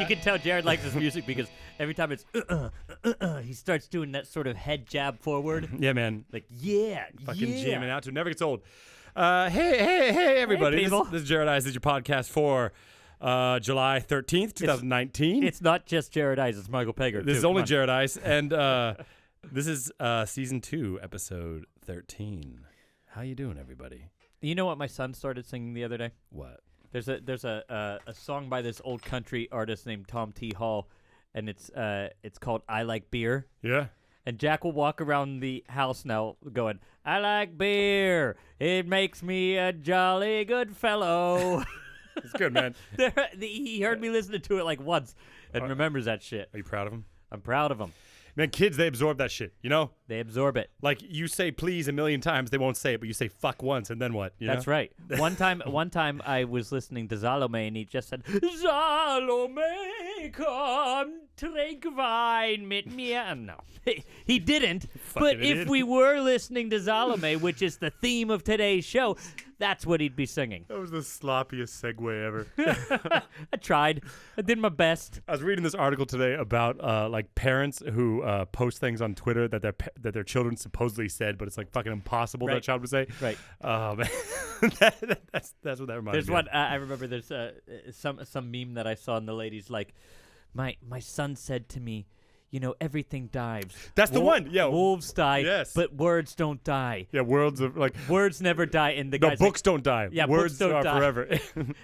You can tell Jared likes his music because every time it's he starts doing that sort of head jab forward. Yeah, man. Like, Fucking jamming out to it. Never gets old. Hey, everybody. Hey, people. This is Jared Eyes. This is your podcast for July 13th, 2019. It's not just Jared Eyes, it's Michael Peger. This is only Jared Eyes. And this is Season 2, Episode 13. How you doing, everybody? You know what my son started singing the other day? What? There's a song by this old country artist named Tom T. Hall, and it's called I Like Beer. Yeah? And Jack will walk around the house now going, I like beer. It makes me a jolly good fellow. It's good, man. He heard me listening to it like once and remembers that shit. Are you proud of him? I'm proud of him. Man, kids, they absorb that shit, you know? They absorb it. Like, you say please a million times, they won't say it, but you say fuck once, and then what? That's right. One time I was listening to Salome, and he just said, Salome, come drink wine mit mir. No, he didn't. But if we were listening to Salome, which is the theme of today's show, that's what he'd be singing. That was the sloppiest segue ever. I tried. I did my best. I was reading this article today about like parents who post things on Twitter that their children supposedly said, but it's like fucking impossible that child would say. Right. That's what that reminds me. There's one I remember. There's some meme that I saw, and the lady's like, my son said to me, you know, everything dies. That's the one. Yeah. Wolves die, yes, but words don't die. Yeah, words never die. And the guy's books don't die. Yeah, words books don't are die. forever.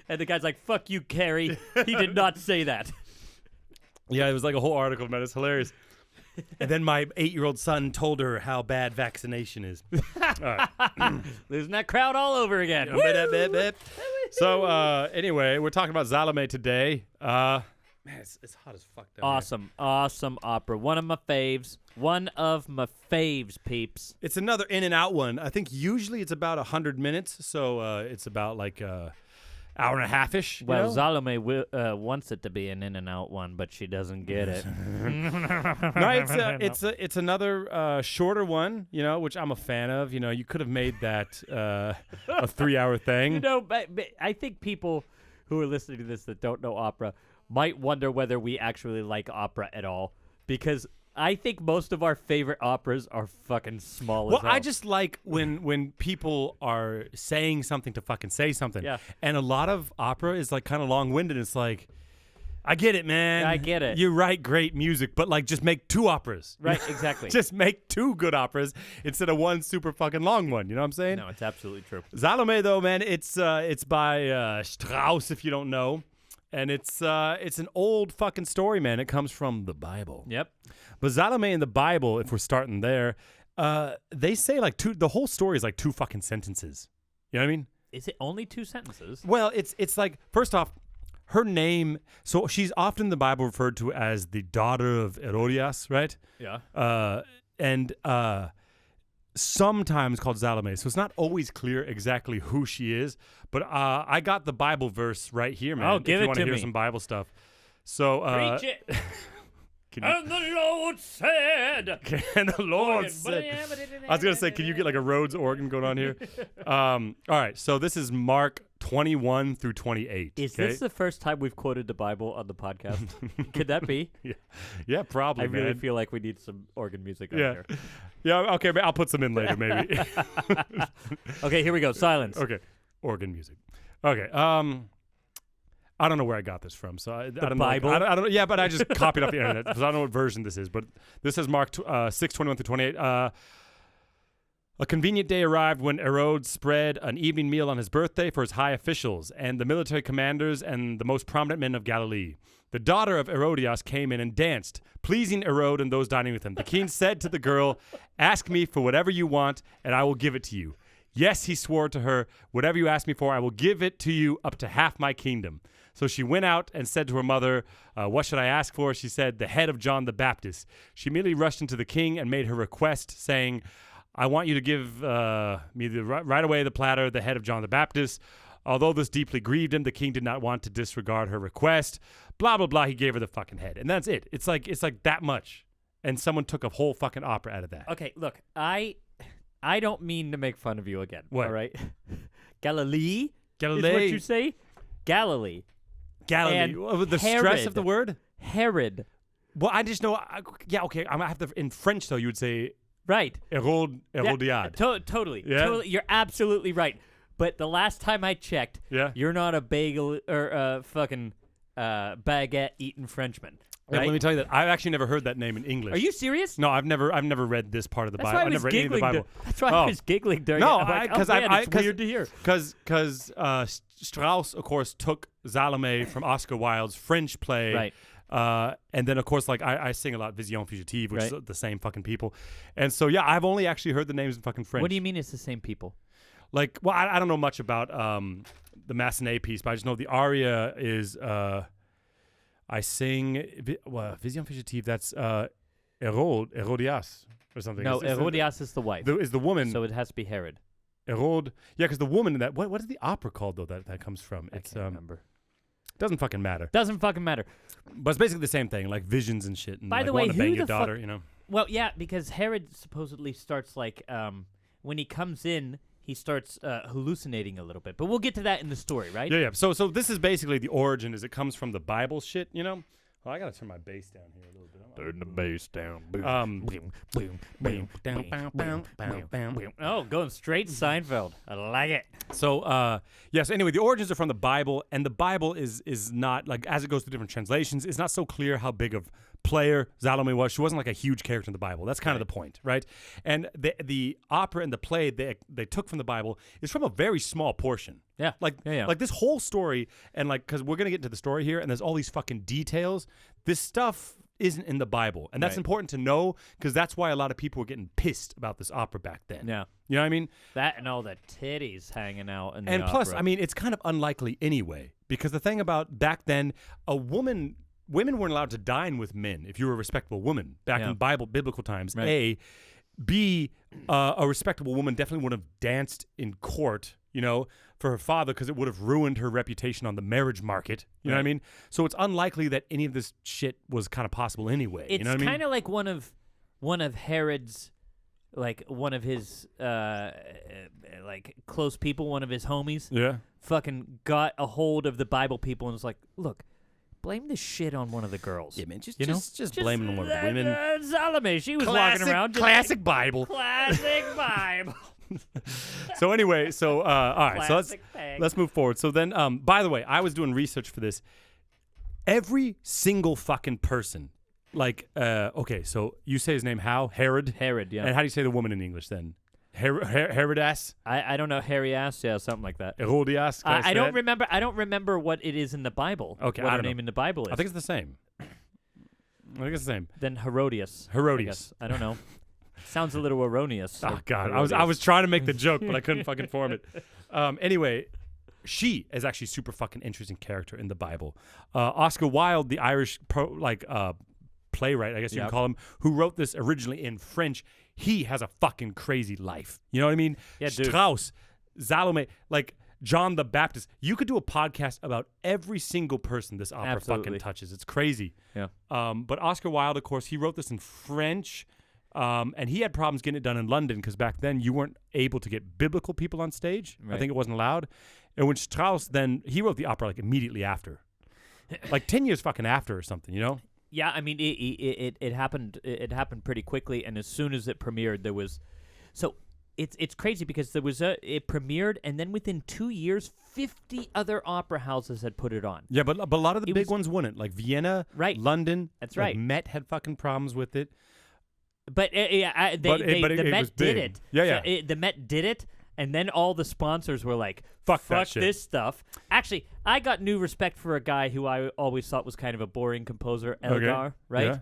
And the guy's like, "Fuck you, Carrie." He did not say that. Yeah, it was like a whole article, man. It's hilarious. And then my 8-year-old son told her how bad vaccination is. All right. Losing that crowd all over again. So anyway, we're talking about Salome today. Man, it's hot as fuck down here. Awesome opera. One of my faves, peeps. It's another in and out one. I think usually it's about 100 minutes, so it's about like hour and a half-ish. Well, Salome wants it to be an in and out one, but she doesn't get it. No, it's another shorter one, you know, which I'm a fan of. You know, you could have made that a 3-hour thing. You know, but I think people who are listening to this that don't know opera might wonder whether we actually like opera at all, because I think most of our favorite operas are fucking small as hell. I just like when people are saying something to fucking say something. Yeah. And a lot of opera is like kind of long-winded. It's like, I get it, man. I get it. You write great music, but like just make 2 operas. Right, exactly. Just make 2 good operas instead of one super fucking long one. You know what I'm saying? No, it's absolutely true. Salome, though, man, it's by Strauss, if you don't know. And it's an old fucking story, man. It comes from the Bible. Yep. But Salome in the Bible, if we're starting there, they say like the whole story is like 2 fucking sentences. You know what I mean? Is it only 2 sentences? Well, it's like, first off, her name, so she's often in the Bible referred to as the daughter of Herodias, right? Yeah. And sometimes called Salome. So it's not always clear exactly who she is. But I got the Bible verse right here, man. Oh, give it to me. If you want to hear some Bible stuff. So, preach it. And the Lord said. And the Lord said. I was going to say, can you get like a Rhodes organ going on here? All right. So this is Mark 21 through 28. Is this the first time we've quoted the Bible on the podcast? Could that be? Yeah, probably. I really feel like we need some organ music on here. Yeah, okay. I'll put some in later, maybe. Okay, here we go. Silence. Okay. Organ music. Okay. I don't know where I got this from, so I don't Bible? know. I don't. Yeah, but I just copied off the internet because I don't know what version this is. But this is Mark 6:21 through 28. A convenient day arrived when Herod spread an evening meal on his birthday for his high officials and the military commanders and the most prominent men of Galilee. The daughter of Herodias came in and danced, pleasing Herod and those dining with him. The king said to the girl, "Ask me for whatever you want, and I will give it to you." Yes, he swore to her, "Whatever you ask me for, I will give it to you, up to half my kingdom." So she went out and said to her mother, "What should I ask for?" She said, "The head of John the Baptist." She immediately rushed into the king and made her request, saying, "I want you to give me right away the platter, the head of John the Baptist." Although this deeply grieved him, the king did not want to disregard her request. Blah, blah, blah. He gave her the fucking head. And that's it. It's like that much. And someone took a whole fucking opera out of that. Okay, look, I don't mean to make fun of you again. What? All right? Galilee is Galilee. what you say? Galilee. Galilee. And The stress of the Herod. word? Herod. Well, I just know. Yeah, okay. I'm gonna have to. In French, though, you would say Right. Herodiad. Totally. Yeah? Totally. You're absolutely right. But the last time I checked, Yeah. you're not a bagel or fucking baguette eating Frenchman. Right? Let me tell you that I've actually never heard that name in English. Are you serious? No, I've never read this part of the That's Bible. why I I've was never read any of the giggling. Bible. That's why I was giggling during No, it. I'm like, because it's weird to hear. Because Strauss, of course, took Salome from Oscar Wilde's French play. Right. And then, of course, like I sing a lot Vision Fugitive, which Right. is the same fucking people. And so, yeah, I've only actually heard the names in fucking French. What do you mean it's the same people? Like, well, I don't know much about the Massenet piece, but I just know the aria is I sing Vision Fugitive. That's Herodias or something. No, It's Herodias is the wife. is the woman. So it has to be Herod. Herod. Yeah, because the woman in that. What is the opera called though? That comes from. I It's can't remember. doesn't fucking matter. Doesn't fucking matter. But it's basically the same thing, like visions and shit. And By like the way, wanting to who bang the your fuck- daughter, you know. Well, yeah, because Herod supposedly starts like when he comes in, he starts hallucinating a little bit. But we'll get to that in the story, right? Yeah. So this is basically the origin. Is it comes from the Bible shit, you know? Well, I gotta turn my bass down here a little bit. Turn the bass down. Boom. Oh, going straight Seinfeld. I like it. So yes. Anyway, the origins are from the Bible, and the Bible is not like as it goes through different translations. It's not so clear how big of player Salome was. She wasn't like a huge character in the Bible. That's kind of the point, right? And the opera and the play they took from the Bible is from a very small portion. Yeah. Like this whole story, and like because we're gonna get into the story here, and there's all these fucking details. This stuff isn't in the Bible, and that's important to know because that's why a lot of people were getting pissed about this opera back then. Yeah. You know what I mean? That and all the titties hanging out in the And plus, opera. I mean, it's kind of unlikely anyway because the thing about back then, women weren't allowed to dine with men if you were a respectable woman back in biblical times. Right. A, B, a respectable woman definitely would have danced in court, you know, for her father because it would have ruined her reputation on the marriage market. You know what I mean? So it's unlikely that any of this shit was kind of possible anyway. It's you know what I mean? kind of like one of Herod's, like one of his like close people, one of his homies. Yeah. Fucking got a hold of the Bible people and was like, look, blame this shit on one of the girls. Yeah, man. Just Just blaming on one of the women. Salome, she was walking around. Just Classic Bible. Classic Bible. So anyway, all right. Classic So peg. let's move forward. So then, by the way, I was doing research for this. Every single fucking person, like, okay, so you say his name how? Herod? Herod, yeah. And how do you say the woman in English then? Herodas? I don't know, Harry ass, yeah, something like that. Herodias? I don't remember. I don't remember what it is in the Bible. Okay, what I her don't know. name in the Bible is. I think it's the same. Then Herodias. Herodias. I don't know. Sounds a little erroneous. Oh God, I was trying to make the joke, but I couldn't fucking form it. Anyway, she is actually super fucking interesting character in the Bible. Oscar Wilde, the Irish playwright, I guess you can call him, who wrote this originally in French. He has a fucking crazy life. You know what I mean? Yeah, dude. Strauss, Salome, like John the Baptist. You could do a podcast about every single person this opera fucking touches. It's crazy. Yeah. But Oscar Wilde, of course, he wrote this in French. And he had problems getting it done in London because back then you weren't able to get biblical people on stage. Right. I think it wasn't allowed. And when Strauss he wrote the opera like immediately after, like 10 years fucking after or something, you know? Yeah, I mean, it happened. It happened pretty quickly, and as soon as it premiered, there was. So it's crazy because it premiered, and then within 2 years, 50 other opera houses had put it on. Yeah, but a lot of the big ones wouldn't, like Vienna, Right. London. That's like right. Met had fucking problems with it. But the it Met was did big. it. Yeah, So the Met did it, and then all the sponsors were like, Fuck that shit." this stuff." Actually, I got new respect for a guy who I always thought was kind of a boring composer, Elgar, right? Yeah.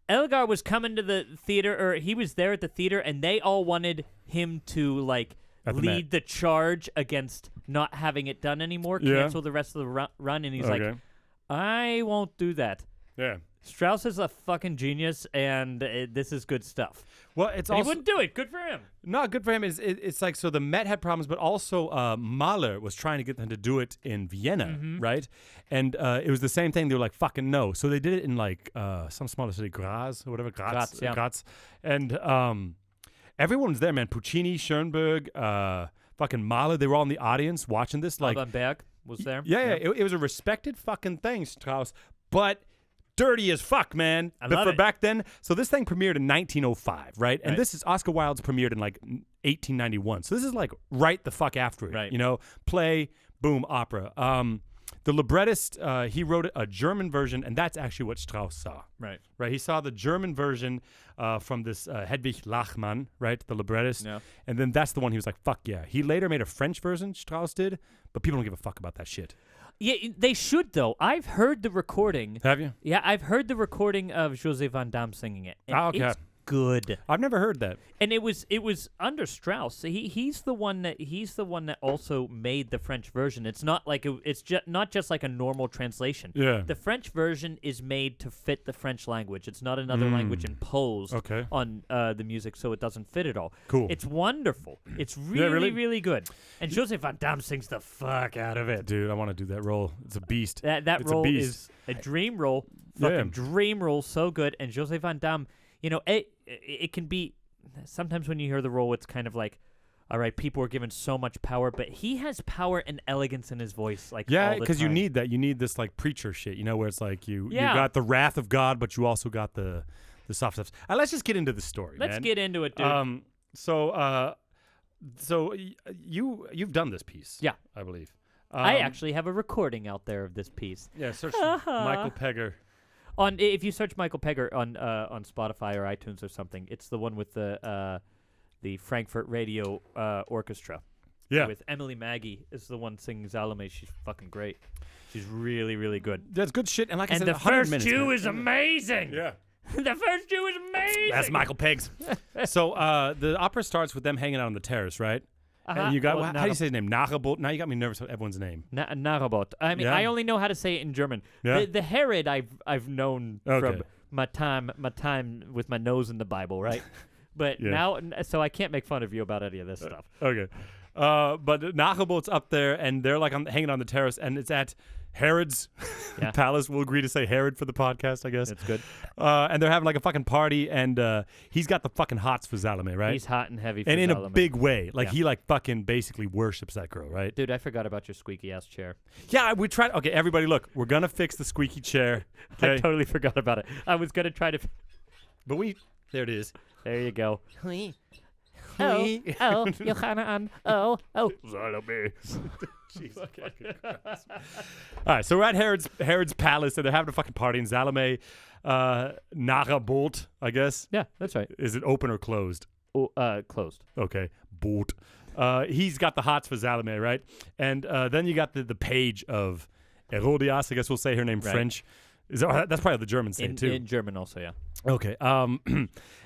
Elgar was coming to the theater, or he was there at the theater, and they all wanted him to like At the lead Met. the charge against not having it done anymore, Yeah. cancel the rest of the run, and he's like, Okay. "I won't do that." Yeah. Strauss is a fucking genius, and this is good stuff. Well, it's And he also wouldn't do it. Good for him. not good for him. It's like so the Met had problems, but also Mahler was trying to get them to do it in Vienna, right? And it was the same thing. They were like, "Fucking no!" So they did it in like some smaller city, Graz or whatever, Graz, yeah. Graz. And everyone was there, man. Puccini, Schoenberg, fucking Mahler. They were all in the audience watching this. Like, Alban Berg. was there. Yeah. It was a respected fucking thing, Strauss, but dirty as fuck, man. love it. Back then. So this thing premiered in 1905, right? And this is Oscar Wilde's premiered in like 1891. So this is like right the fuck after it. Right. You know, play, boom, opera. The librettist, he wrote a German version, and that's actually what Strauss saw. Right. Right. He saw the German version from this Hedwig Lachmann, right? The librettist. Yeah. And then that's the one he was like, fuck yeah. He later made a French version, Strauss did, but people don't give a fuck about that shit. Yeah, they should though. I've heard the recording. Have you? Yeah, I've heard the recording of José Van Damme singing it. And Okay. it's good. I've never heard that. And it was under Strauss. He's the one that also made the French version. It's not like not just like a normal translation. Yeah. The French version is made to fit the French language. It's not another language imposed on the music, so it doesn't fit at all. Cool. It's wonderful. It's really, really good. And José Van Damme sings the fuck out of it. Dude, I want to do that role. It's a beast. That It's role a beast. is a dream role. Fucking dream role, so good. And José Van Damme, you know, it can be sometimes when you hear the role, it's kind of like, all right, people are given so much power, but he has power and elegance in his voice, like because you need that. You need this like preacher shit, you know, where it's like you got the wrath of God, but you also got the soft stuff. Let's just get into the story. Let's get into it, dude. So you've done this piece, Yeah. I believe. I actually have a recording out there of this piece. Yeah, search Michael Pegger. If you search Michael Pegger on Spotify or iTunes or something, it's the one with the Frankfurt Radio Orchestra. Yeah, with Emily Maggie is the one singing Salome. She's fucking great. She's really, really good. That's good shit. And like I said, the 100 first minutes, Jew man. is amazing. Yeah. The first Jew is amazing. That's Michael Peggs. So the opera starts with them hanging out on the terrace, right? And you got how do you say his name? Nachabot. Now you got me nervous with everyone's name. Narabot. I mean, I only know how to say it in German. Yeah. The Herod I've known from my time with my nose in the Bible, right? But now, so I can't make fun of you about any of this stuff. Okay. But Nachabot's up there, and they're like hanging on the terrace, and it's at Herod's palace. We'll agree to say Herod for the podcast, I guess. That's good. And they're having like a fucking party, and he's got the fucking hots for Salome, right? He's hot and heavy for and in Salome. a big way. Like he like fucking basically worships that girl, right? Dude, I forgot about your squeaky ass chair. Yeah, we tried. Okay, everybody, look, we're gonna fix the squeaky chair. Okay? I totally forgot about it. I was gonna try to. But there it is. There you go. Oh, Johanna an. Oh. Salome. Jesus fucking Christ. All right, so we're at Herod's palace, and they're having a fucking party, and Salome, Nachabot, I guess. Yeah, that's right. Is it open or closed? Oh, closed. Okay, Boot. He's got the hots for Salome, right? And then you got the page of Herodias, I guess we'll say her name French. That's probably the Germans say too. In German also, yeah. Okay.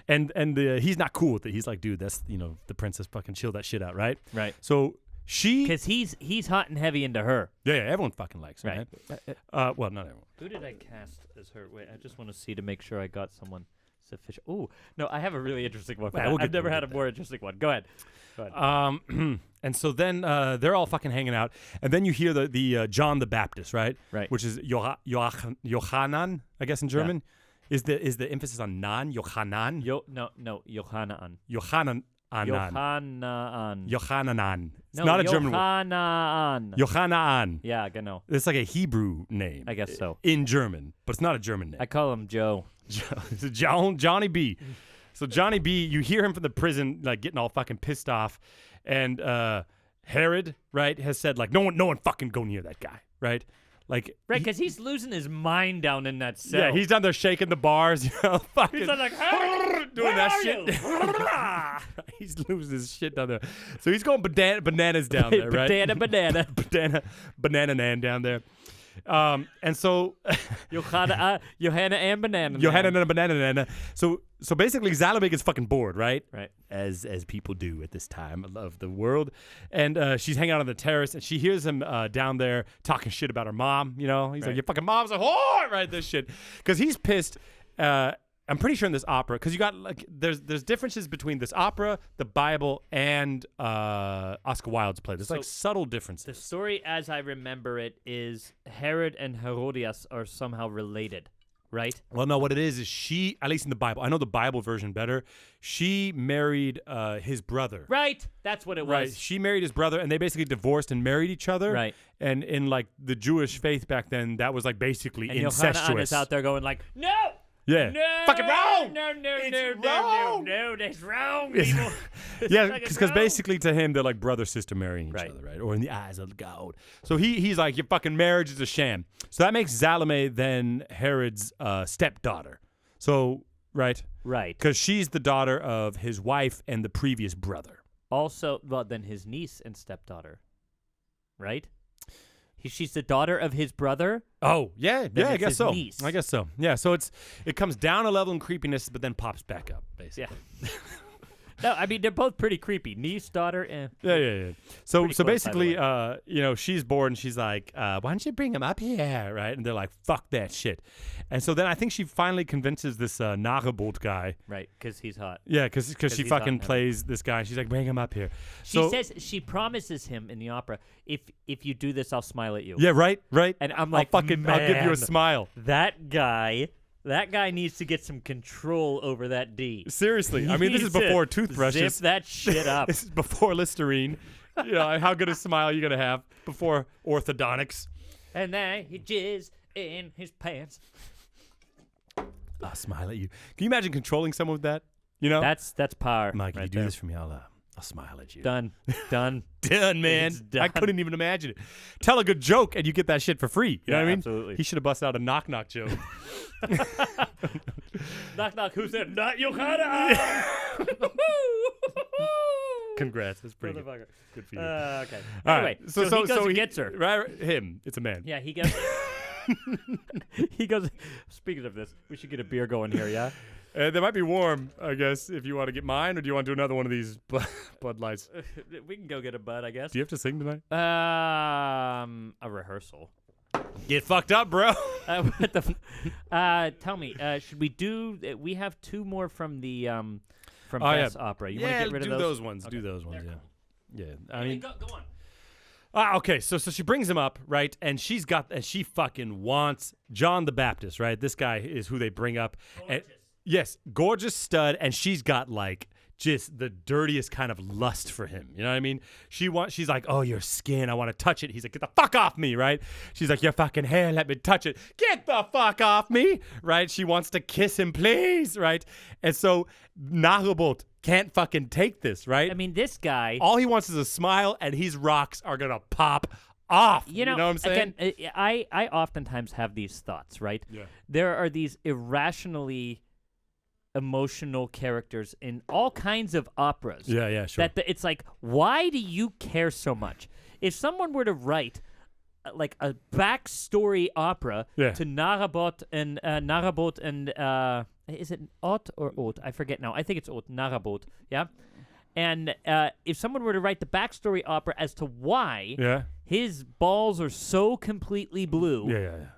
And he's not cool with it. He's like, dude, that's the princess. Fucking chill that shit out, right? Right. So because he's hot and heavy into her. Yeah, everyone fucking likes her, right? Well, not everyone. Who did I cast as her? Wait, I just want to see to make sure I got someone sufficient. Oh no, I have a really interesting one. I've never had a more interesting one. Go ahead. And so then they're all fucking hanging out, and then you hear the John the Baptist, right? Right. Which is Yohanan, I guess in German. Yeah. Is the emphasis on nan? Yohanan? No, Yohanan. Yohanan. Yohananan. It's not a German word. Yohanan. Yohanan. Yeah, genau. It's like a Hebrew name. I guess so. In German, but it's not a German name. I call him Joe. Johnny B. So Johnny B, you hear him from the prison, like getting all fucking pissed off, and Herod, right, has said like, no one fucking go near that guy, right? Like, right, because he's losing his mind down in that cell. Yeah, he's down there shaking the bars, fucking he's like, hey, doing that shit. He's losing his shit down there. So he's going bananas down there, right? Banana nan down there. And so Johanna and Banana. Johanna and Banana. So basically Salome gets fucking bored, right? Right. As people do at this time of the world. And she's hanging out on the terrace, and she hears him down there talking shit about her mom, He's like, your fucking mom's a whore, right? This shit. Because he's pissed. I'm pretty sure in this opera, because you got like there's differences between this opera, the Bible, and Oscar Wilde's play. There's like subtle differences. The story, as I remember it, is Herod and Herodias are somehow related. right? Well, no, what it is she, at least in the Bible, I know the Bible version better. She married his brother. Right. That's what it was. Right. She married his brother, and they basically divorced and married each other. Right. And in like the Jewish faith back then, that was like basically And incestuous. Yochanan is out there going like, no. Yeah. No, Fucking wrong. No, that's wrong, people. Yeah, because basically to him, they're like brother, sister marrying each Right. other, right? Or in the eyes of God. So he's like, your fucking marriage is a sham. So that makes Salome then Herod's stepdaughter. So, right? Right. Because she's the daughter of his wife and the previous brother. Also, well, then his niece and stepdaughter, right? She's the daughter of his brother. Oh, yeah, Then I it's guess his so. niece. I guess so. Yeah, so it comes down a level in creepiness, but then pops back up, basically. Yeah. No, I mean, they're both pretty creepy. Niece, daughter, Yeah. So Pretty close, by the basically, she's bored and she's like, why don't you bring him up here, right? And they're like, fuck that shit. And so then I think she finally convinces this Narabot guy. right, because he's hot. Yeah, because she he's hot fucking and plays this guy. She's like, bring him up here. She promises him in the opera, if you do this, I'll smile at you. Yeah, right. And I'm I'll like, give you man, a smile. That guy needs to get some control over that D. Seriously. He I mean, this is needs to before toothbrushes. Zip that shit up. This is before Listerine. You know, how good a smile you going to have before orthodontics. And then he jizz in his pants. I'll smile at you. Can you imagine controlling someone with that? You know? That's power. Mike, right if you do there. this for me, I'll smile at you. Done. Done, man. It's done. I couldn't even imagine it. Tell a good joke and you get that shit for free. You know Yeah, what I mean? absolutely. He should have busted out a knock-knock joke. Knock, knock. Who's there? Not Yochana. Congrats. That's pretty good. Motherfucker. Good for you. Okay. All Anyway, right. so he goes and gets her. Right, him. It's a man. Yeah, he goes. He goes. Speaking of this, we should get a beer going here. Yeah. They might be warm, I guess, if you want to get mine, or do you want to do another one of these Bud Lights? We can go get a bud, I guess. Do you have to sing tonight? A rehearsal. Get fucked up, bro. What the? Tell me, should we do? We have two more from the from Best Opera. You want to get rid of those ones. Okay. Do those ones. Yeah. I Hey, mean, go on. okay. So she brings him up, right? And she fucking wants John the Baptist, right? This guy is who they bring up. And, yes, gorgeous stud, and she's got like just the dirtiest kind of lust for him. You know what I mean? She's like, oh, your skin, I want to touch it. He's like, get the fuck off me, right? She's like, your fucking hair, let me touch it. Get the fuck off me, right? She wants to kiss him, please, right? And so Narabot can't fucking take this, right? I mean, this guy. All he wants is a smile, and his rocks are gonna pop off. You know what I'm saying? Again, I oftentimes have these thoughts, right? Yeah. There are these irrationally emotional characters in all kinds of operas. Yeah, sure. It's like, why do you care so much? If someone were to write like a backstory opera to Narabot and is it Ot or Ot? I forget now. I think it's Ot, Narabot. Yeah. And if someone were to write the backstory opera as to why his balls are so completely blue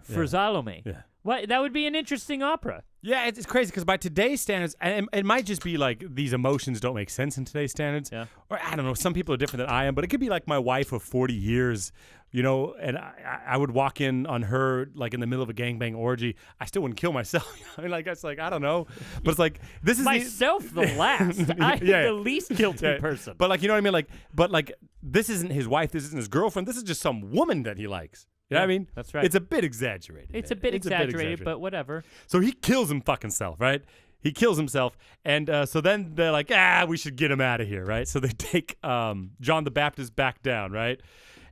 for Salome, that would be an interesting opera. Yeah, it's crazy because by today's standards, and it might just be like these emotions don't make sense in today's standards. Yeah. Or I don't know, some people are different than I am, but it could be like my wife of 40 years, you know, and I would walk in on her like in the middle of a gangbang orgy. I still wouldn't kill myself. I mean, like, it's like, I don't know. But it's like, this is myself the last. I'm the least guilty person. But like, you know what I mean? Like, this isn't his wife. This isn't his girlfriend. This is just some woman that he likes. You know what I mean? That's right. It's a bit exaggerated. It's a bit exaggerated, but whatever. So he kills him fucking self, right? He kills himself. And so then they're like, we should get him out of here, right? So they take John the Baptist back down, right?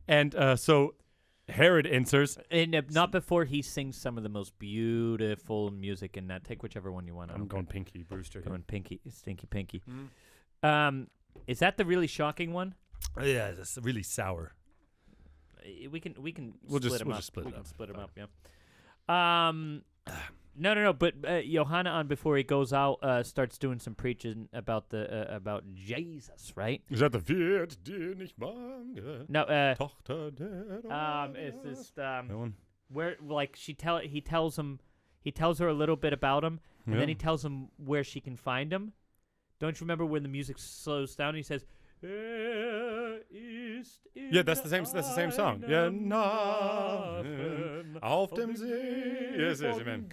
And so Herod enters. And not before he sings some of the most beautiful music in that. Take whichever one you want. I'm going Pinky Brewster. Going Pinky, Stinky Pinky. Is that the really shocking one? Yeah, it's really sour. We can We'll split just them up. split We it can up. split them up. Yeah. No. But Johanna, before he goes out, starts doing some preaching about about Jesus, right? Is that the wird dir nicht bange? No. Tochter der It's just that one? where like he tells her a little bit about him, and then he tells him where she can find him. Don't you remember when the music slows down? And he says. Yeah, that's the same song. Ja, auf dem See. Yes, amen.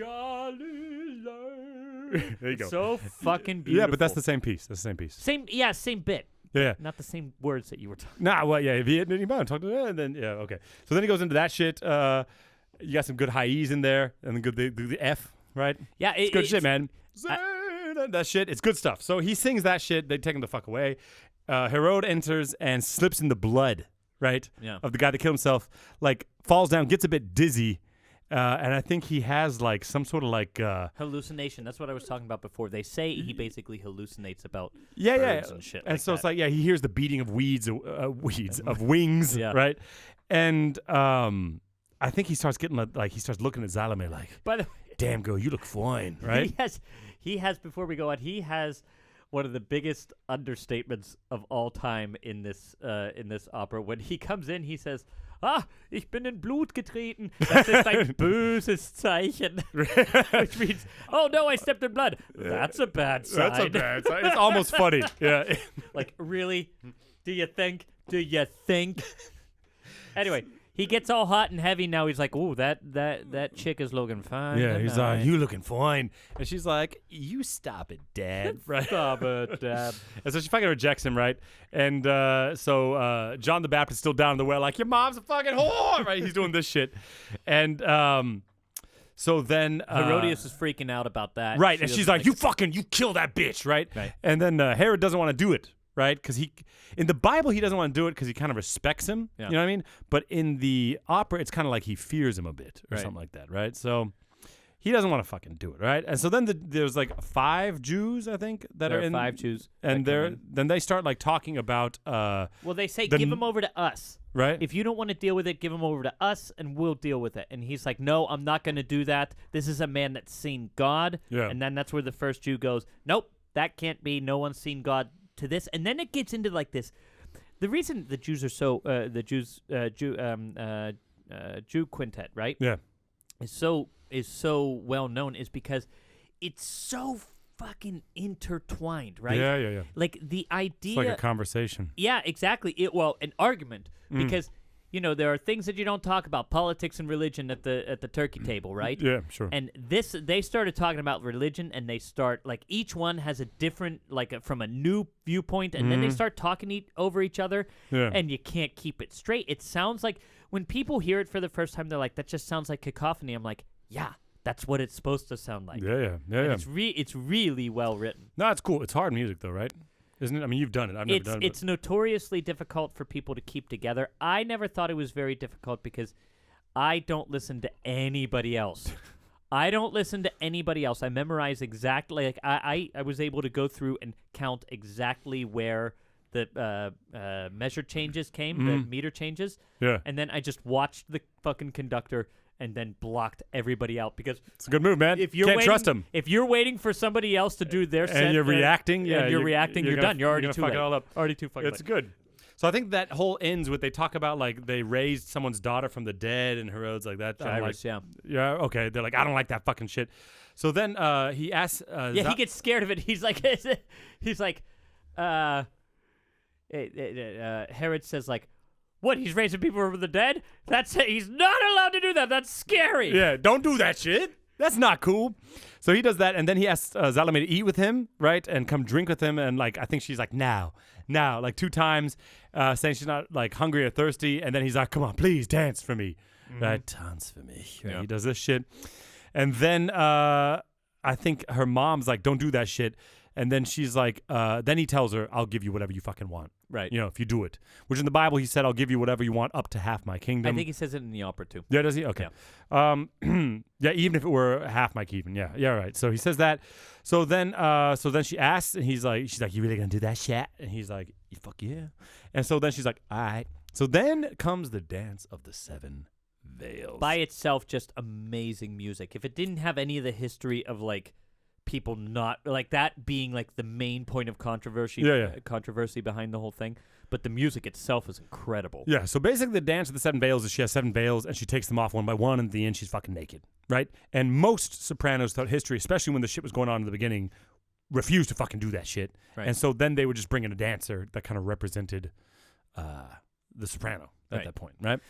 There you go. So fucking beautiful. Yeah, but that's the same piece. That's the same piece. Same bit. Yeah. Not the same words that you were talking. Nah, well, yeah. If you talk to and then okay. So then he goes into that shit. You got some good high E's in there, and then the F, right? Yeah, it's good shit, man. That shit, it's good stuff. So he sings that shit. They take him the fuck away. Herod enters and slips in the blood, right? Yeah. Of the guy that killed himself. Like falls down, gets a bit dizzy. And I think he has like some sort of like hallucination. That's what I was talking about before. They say he basically hallucinates about birds and shit. And like so that. it's like he hears the beating of of wings, right? And I think he starts getting he starts looking at Salome like, by the way, damn girl, you look fine, right? He has before we go on, he has one of the biggest understatements of all time in this opera. When he comes in, he says, ich bin in Blut getreten. Das ist ein böses Zeichen. Which means, oh no, I stepped in blood. That's a bad sign. That's a bad sign. It's almost funny. Yeah. Like, really? Do you think? Anyway, he gets all hot and heavy now. He's like, ooh, that chick is looking fine. Yeah, he's like, you looking fine. And she's like, you stop it, Dad. Right? Stop it, Dad. And so she fucking rejects him, right? And so John the Baptist is still down in the well like, your mom's a fucking whore, right? He's doing this shit. And so then Herodias is freaking out about that. Right, and she's like, you kill that bitch, right? And then Herod doesn't want to do it. Right, because in the Bible he doesn't want to do it because he kind of respects him. Yeah. You know what I mean? But in the opera, it's kind of like he fears him a bit or something like that. Right, so he doesn't want to fucking do it. Right, and so then there's like 5 Jews, I think, that there are in 5 Jews, and then they start like talking about. Well, they say give him over to us. Right. If you don't want to deal with it, give him over to us, and we'll deal with it. And he's like, no, I'm not going to do that. This is a man that's seen God. Yeah. And then that's where the first Jew goes, nope, that can't be. No one's seen God. To this, and then it gets into like this. The reason the Jews are so Jew quintet, right? Yeah, is so well known is because it's so fucking intertwined, right? Yeah. Like the idea, it's like a conversation. Yeah, exactly. An argument because. You know, there are things that you don't talk about, politics and religion at the turkey table, right? Yeah, sure. And they started talking about religion, and they start, like, each one has a different, like, from a new viewpoint, and then they start talking over each other, and you can't keep it straight. It sounds like, when people hear it for the first time, they're like, that just sounds like cacophony. I'm like, yeah, that's what it's supposed to sound like. Yeah. It's really well written. No, it's cool. It's hard music, though, right? Isn't it? I mean, you've done it. I've never done it. It's notoriously difficult for people to keep together. I never thought it was very difficult because I don't listen to anybody else. I memorize exactly. Like I was able to go through and count exactly where the measure changes came, the meter changes. Yeah. And then I just watched the fucking conductor and then blocked everybody out because it's a good move, man. If you're Can't trust him. If you're waiting for somebody else to do their set, and you're reacting, you're done. You're already too fuck late. it all up. Already too fucking It's late. good. So I think that whole ends with they talk about like they raised someone's daughter from the dead and Herod's like that. Jairus, yeah. Okay. They're like, I don't like that fucking shit. So then he asks. He gets scared of it. He's like, Herod says like, what? He's raising people from the dead? He's not allowed to do that. That's scary. Yeah, don't do that shit. That's not cool. So he does that, and then he asks Salome to eat with him, right, and come drink with him, and like I think she's like now, like 2 times, saying she's not like hungry or thirsty, and then he's like, come on, please dance for me, right, dance for me. Right? Yeah. He does this shit, and then I think her mom's like, don't do that shit. And then she's like, then he tells her, I'll give you whatever you fucking want. Right. You know, if you do it. Which in the Bible, he said, I'll give you whatever you want up to half my kingdom. I think he says it in the opera, too. Yeah, does he? Okay. Yeah, yeah, even if it were half my kingdom. Yeah, right. So he says that. So then she asks, and she's like, you really gonna do that shit? And he's like, fuck yeah. And so then she's like, all right. So then comes the dance of the 7 veils. By itself, just amazing music. If it didn't have any of the history of, like, people not like that being like the main point of controversy behind the whole thing, but the music itself is incredible. Yeah, so basically the dance of the 7 veils is she has 7 veils and she takes them off one by one, and at the end she's fucking naked, right? And most sopranos throughout history, especially when the shit was going on in the beginning, refused to fucking do that shit. Right. And so then they would just bring in a dancer that kind of represented the soprano at that point, right?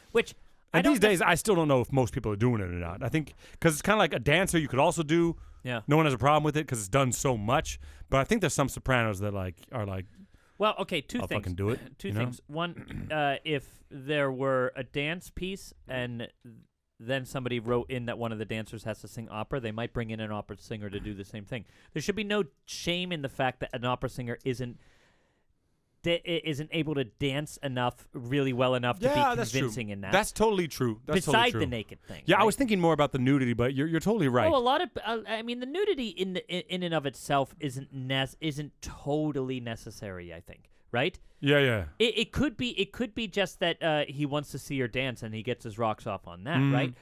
And these days, I still don't know if most people are doing it or not. I think because it's kind of like a dancer you could also do Yeah. No one has a problem with it because it's done so much. But I think there's some sopranos that are like, well, okay, two I'll things. fucking do it. Two you know? things. One, if there were a dance piece and then somebody wrote in that one of the dancers has to sing opera, they might bring in an opera singer to do the same thing. There should be no shame in the fact that an opera singer isn't able to dance really well enough to be convincing in that. That's totally true. That's Beside totally true. the naked thing. Yeah, right? I was thinking more about the nudity, but you're totally right. Oh, a lot of I mean, the nudity in and of itself isn't totally necessary, I think. Right? Yeah. It could be just that he wants to see her dance and he gets his rocks off on that,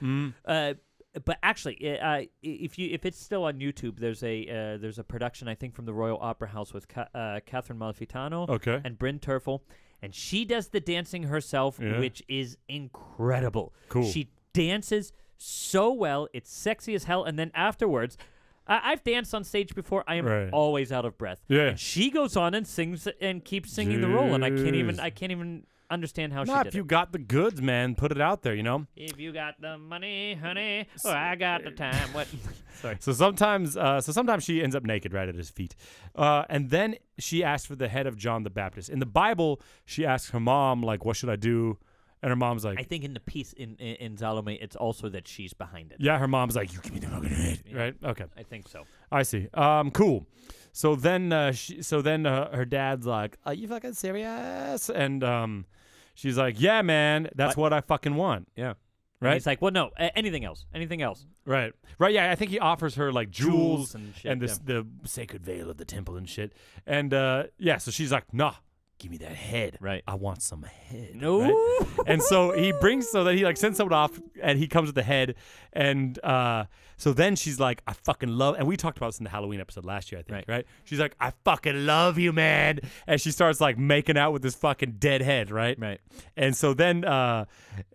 right? But actually, if it's still on YouTube, there's a production I think from the Royal Opera House with Catherine Malfitano and Bryn Terfel, and she does the dancing herself, which is incredible. Cool. She dances so well; it's sexy as hell. And then afterwards, I've danced on stage before. I am always out of breath. Yeah. And she goes on and sings and keeps singing the role, and I can't even understand how she did if you got the goods, man, put it out there, you know? If you got the money, honey, I got the time. What? Sorry. So sometimes she ends up naked right at his feet. And then she asks for the head of John the Baptist. In the Bible, she asks her mom, like, what should I do? And her mom's like... I think in the piece in Salome, it's also that she's behind it. Yeah, her mom's like, you give me the fucking head, right? Okay. I think so. I see. Cool. So then her dad's like, are you fucking serious? And she's like, yeah, man, that's what I fucking want. Yeah. Right? And he's like, well, no, anything else. Right, yeah, I think he offers her like jewels and shit. And the sacred veil of the temple and shit. And so she's like, nah, give me that head. Right. I want some head. No. Right? And so he like sends someone off and he comes with the head. And so then she's like, I fucking love, and we talked about this in the Halloween episode last year, I think, right? She's like, I fucking love you, man. And she starts like making out with this fucking dead head, right? Right. And so then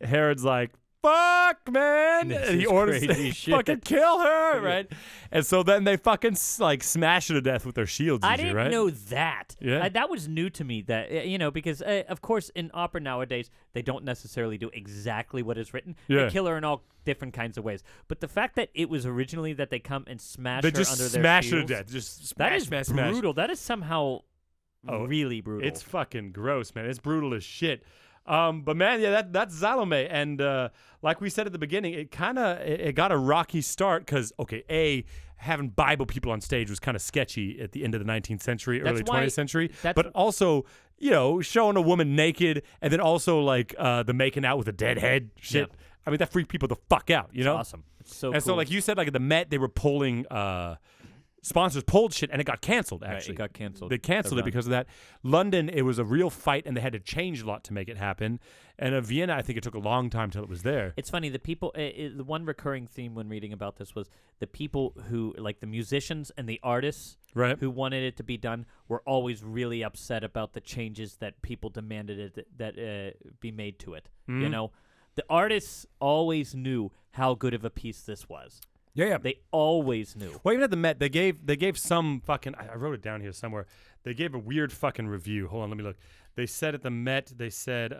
Herod's like, fuck, man. And he orders to fucking kill her, right? And so then they fucking like smash her to death with their shields. I didn't know that. Yeah. That was new to me, that, because, of course, in opera nowadays, they don't necessarily do exactly what is written. Yeah. They kill her in all different kinds of ways. But the fact that it was originally that they come and smash they her just under their smash her to shields, death. Just smash, that is smash, brutal. smash. That is somehow really brutal. It's fucking gross, man. It's brutal as shit. But man, yeah, that's Salome, and like we said at the beginning, it got a rocky start because having Bible people on stage was kind of sketchy at the end of the 19th century, early 20th century. But also, showing a woman naked and then also like the making out with a dead head shit. Yeah. I mean, that freaked people the fuck out. You know, awesome. It's so and cool. so like you said, like at the Met, they were pulling. Sponsors pulled shit and it got canceled, actually. Right, it got canceled. They canceled it because of that. London, it was a real fight and they had to change a lot to make it happen. And Vienna, I think it took a long time till it was there. It's funny, the people, the one recurring theme when reading about this was the people who, like the musicians and the artists who wanted it to be done were always really upset about the changes that people demanded that be made to it. Mm-hmm. You know? The artists always knew how good of a piece this was. Yeah. They always knew. Well, even at the Met, they gave some fucking. I wrote it down here somewhere. They gave a weird fucking review. Hold on, let me look. They said at the Met, they said,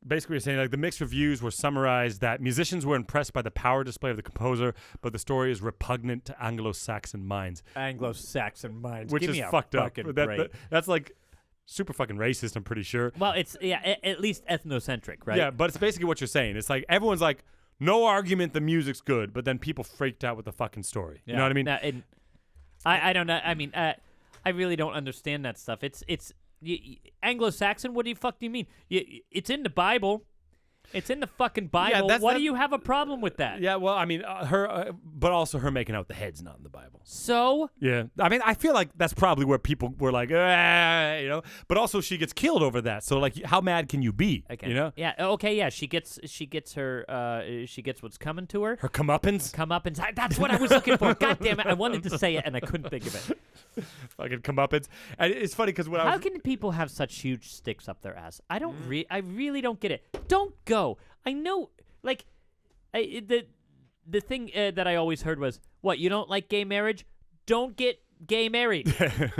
basically, saying like the mixed reviews were summarized that musicians were impressed by the power display of the composer, but the story is repugnant to Anglo-Saxon minds. Anglo-Saxon minds, which give is me a fucked up. That's like super fucking racist. I'm pretty sure. Well, it's at least ethnocentric, right? Yeah, but it's basically what you're saying. It's like everyone's like. No argument the music's good, but then people freaked out with the fucking story. You know what I mean? I don't know. I mean, I really don't understand that stuff. It's Anglo-Saxon. What the fuck do you mean? It's in the Bible. It's in the fucking Bible. Yeah, Why do you have a problem with that? Yeah, well, I mean, but also her making out with the head's not in the Bible. So? Yeah. I mean, I feel like that's probably where people were like, but also she gets killed over that. So, like, how mad can you be? Okay. You know? Yeah, okay, yeah. She gets what's coming to her. Her comeuppance? Comeuppance. That's what I was looking for. God damn it. I wanted to say it, and I couldn't think of it. Fucking comeuppance. And it's funny because how can people have such huge sticks up their ass? I don't I really don't get it. Don't go. I know, like, the thing that I always heard was, what, you don't like gay marriage? Don't get gay married,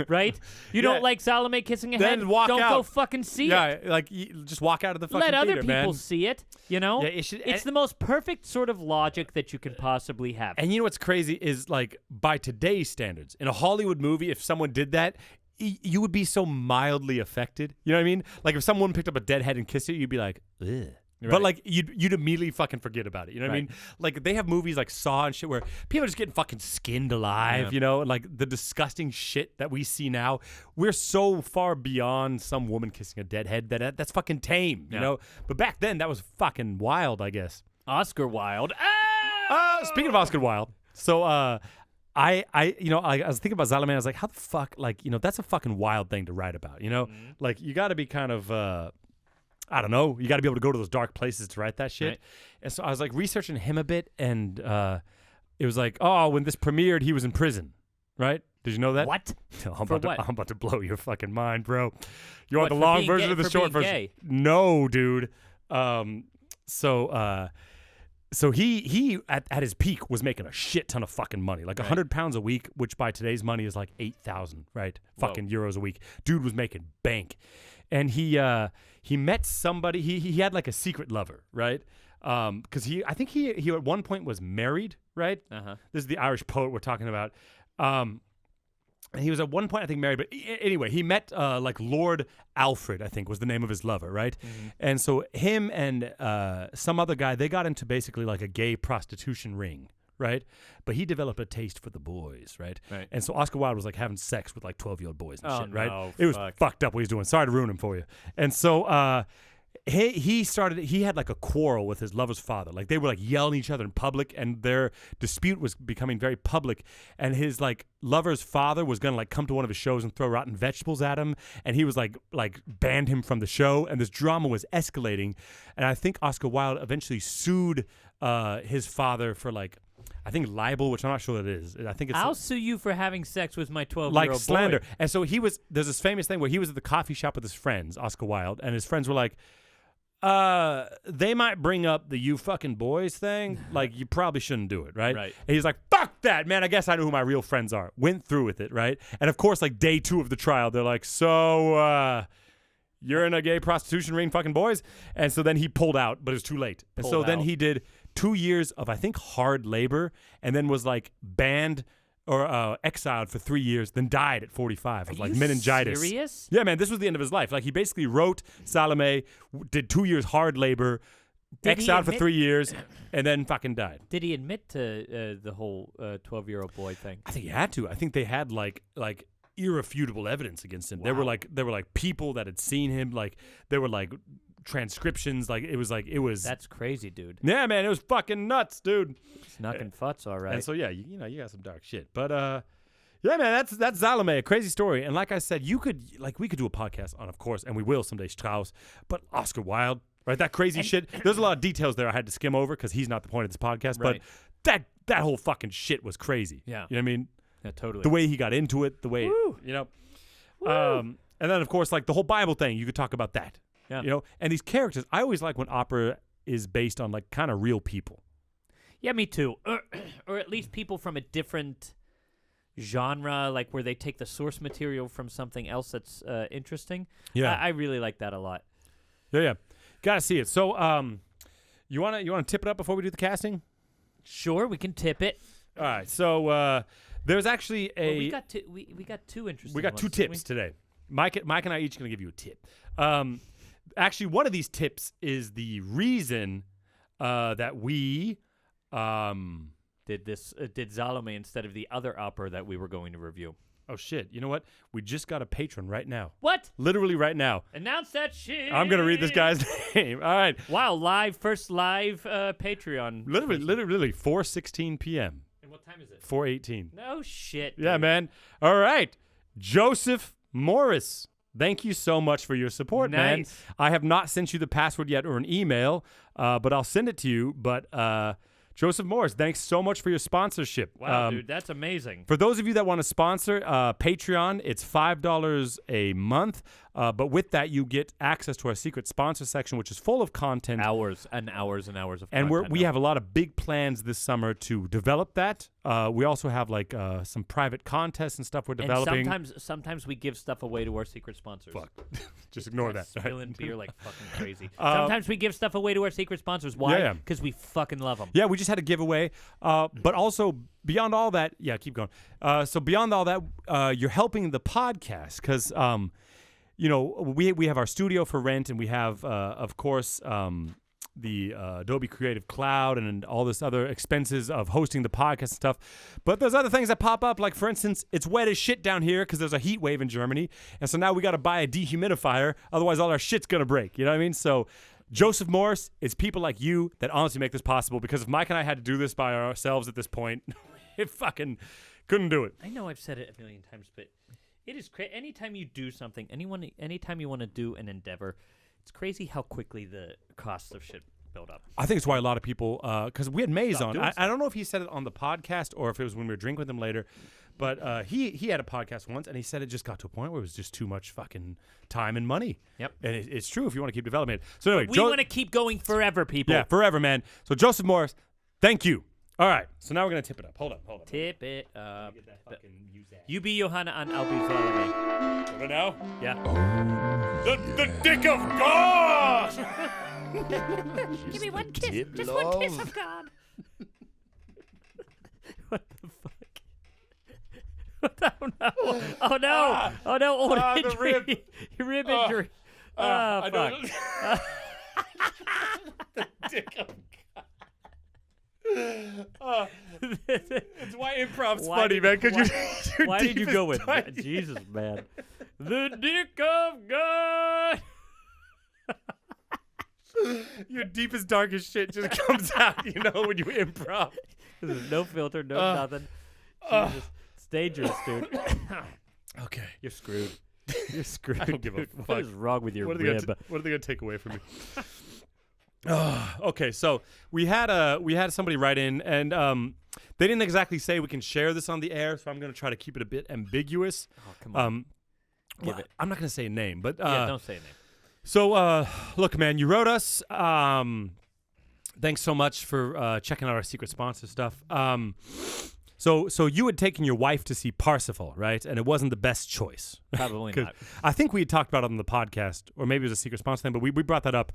right? You don't like Salome kissing a Then head? walk don't out. go fucking see it. Like just walk out of the fucking Let other theater, people man. see it, you know? Yeah, it's the most perfect sort of logic that you can possibly have. And you know what's crazy is, like, by today's standards, in a Hollywood movie, if someone did that, you would be so mildly affected. You know what I mean? Like, if someone picked up a dead head and kissed it, you'd be like, ugh. Right. But, like, you'd immediately fucking forget about it. You know what I mean? Like, they have movies like Saw and shit where people are just getting fucking skinned alive, you know? And, like, the disgusting shit that we see now, we're so far beyond some woman kissing a dead head that's fucking tame, you know? But back then, that was fucking wild, I guess. Oscar Wilde. Speaking of Oscar Wilde, so, I was thinking about Salome. I was like, how the fuck, like, you know, that's a fucking wild thing to write about, you know? Like, you got to be kind of, I don't know. You got to be able to go to those dark places to write that shit. Right. And so I was like researching him a bit, and it was like, oh, when this premiered, he was in prison, right? Did you know that? What? I'm about to blow your fucking mind, bro. You want the for long being version gay- of the for short being version? gay? No, dude. So he at his peak was making a shit ton of fucking money, like 100 pounds a week, which by today's money is like 8,000, right? Fucking euros a week. Dude was making bank, and he met somebody. He had like a secret lover, right? Because I think he at one point was married, right? This is the Irish poet we're talking about. And he was at one point, I think, married. But anyway, he met like Lord Alfred, I think, was the name of his lover, right? And so him and some other guy, they got into basically like a gay prostitution ring, right? But he developed a taste for the boys, right? And so Oscar Wilde was like having sex with like 12-year-old boys and shit, right? No, it was fucked up what he was doing. Sorry to ruin him for you. And so he had like a quarrel with his lover's father. Like they were like yelling at each other in public, and their dispute was becoming very public. And his like lover's father was gonna like come to one of his shows and throw rotten vegetables at him, and he was like banned him from the show. And this drama was escalating, and I think Oscar Wilde eventually sued his father for like, I think libel, which I'm not sure what it is. I think it's I'll sue you for having sex with my 12-year-old like slander. boy. And so there's this famous thing where he was at the coffee shop with his friends, Oscar Wilde, and his friends were like, they might bring up the "you fucking boys" thing. Like, you probably shouldn't do it, right? Right. And he's like, fuck that, man. I guess I know who my real friends are. Went through with it, right? And of course, like day 2 of the trial, they're like, so, you're in a gay prostitution ring, fucking boys? And so then he pulled out, but it was too late. And so then he did 2 years of, I think, hard labor, and then was like banned or exiled for 3 years, then died at 45 of like meningitis. Serious? Yeah, man, this was the end of his life. Like, he basically wrote Salome, did 2 years hard labor, exiled for 3 years, and then fucking died. Did he admit to the whole 12-year-old boy thing? I think he had to. I think they had like irrefutable evidence against him. Wow. There were like people that had seen him. Like, there were like transcriptions. Like, it was. That's crazy, dude. Yeah, man, it was fucking nuts, dude. Snuckin' futz, all right. And so yeah, you got some dark shit, but yeah, man, that's Salome, a crazy story. And like I said, we could do a podcast on, of course, and we will someday, Strauss, but Oscar Wilde, right? That crazy shit. There's a lot of details there I had to skim over because he's not the point of this podcast, right. But that whole fucking shit was crazy. Yeah, you know what I mean? Yeah, totally. The way he got into it, the way you know, and then of course like the whole Bible thing. You could talk about that. Yeah, you know, and these characters. I always like when opera is based on like kind of real people. Yeah, me too. Or at least people from a different genre, like where they take the source material from something else that's interesting. Yeah, I really like that a lot. Yeah. Gotta see it. So, you wanna tip it up before we do the casting? Sure, we can tip it. All right. So, there's actually we got two interesting. We got 2 tips today. Mike and I each gonna give you a tip. Actually, one of these tips is the reason that we did Salome instead of the other opera that we were going to review. Oh shit! You know what? We just got a patron right now. What? Literally right now. Announce that shit. I'm gonna read this guy's name. All right. Wow! First live Patreon. Literally 4:16 p.m. And what time is it? 4:18. No shit. Yeah, dude. man. All right, Joseph Morris. Thank you so much for your support, man. I have not sent you the password yet or an email, but I'll send it to you. But Joseph Morris, thanks so much for your sponsorship. Wow, dude, that's amazing. For those of you that want to sponsor Patreon, it's $5 a month. But with that, you get access to our secret sponsor section, which is full of content. Hours and hours and hours of and content. we have a lot of big plans this summer to develop that. We also have like some private contests and stuff we're developing. And sometimes we give stuff away to our secret sponsors. Fuck. Just ignore that. Spilling beer like fucking crazy. Sometimes we give stuff away to our secret sponsors. Why? Because we fucking love them. Yeah, we just had a giveaway. But also, beyond all that, keep going. So beyond all that, you're helping the podcast because, we have our studio for rent, and we have, of course, the Adobe Creative Cloud and all this other expenses of hosting the podcast and stuff. But there's other things that pop up, like, for instance, it's wet as shit down here because there's a heat wave in Germany. And so now we got to buy a dehumidifier. Otherwise, all our shit's going to break. You know what I mean? So Joseph Morris, it's people like you that honestly make this possible, because if Mike and I had to do this by ourselves at this point, it fucking couldn't do it. I know I've said it a million times, but it is crazy. Anytime you do something, anytime you want to do an endeavor, it's crazy how quickly the costs of shit build up. I think it's why a lot of people, because we had Maze on. I don't know if he said it on the podcast or if it was when we were drinking with him later, but he had a podcast once, and he said it just got to a point where it was just too much fucking time and money. Yep. And it's true if you want to keep developing it. So anyway, we want to keep going forever, people. Yeah, forever, man. So Joseph Morris, thank you. All right, so now we're going to tip it up. Hold on. Tip it up. You be Johanna and I'll be Salome. Over now? Yeah. The dick of God! Give me one kiss. Just one kiss of God. What the fuck? Oh, no. Oh, no. Oh, no. Oh, the rib. Rib injury. Oh, fuck. The dick of God. It's why improv's funny, man. Why did you go with that? Jesus, man. The dick of God. Your deepest, darkest shit just comes out, when you improv. There's no filter, nothing. Jesus. It's dangerous, dude. Okay. You're screwed. You're screwed. I don't give a fuck. What is wrong with your rib? What are they gonna take away from me? Okay, so we had somebody write in, and they didn't exactly say we can share this on the air, so I'm going to try to keep it a bit ambiguous. Oh, come on. I'm not going to say a name, but don't say a name. So look, man, you wrote us. Thanks so much for checking out our secret sponsor stuff. So you had taken your wife to see Parsifal, right? And it wasn't the best choice. Probably not. I think we had talked about it on the podcast, or maybe it was a secret sponsor thing, but we brought that up.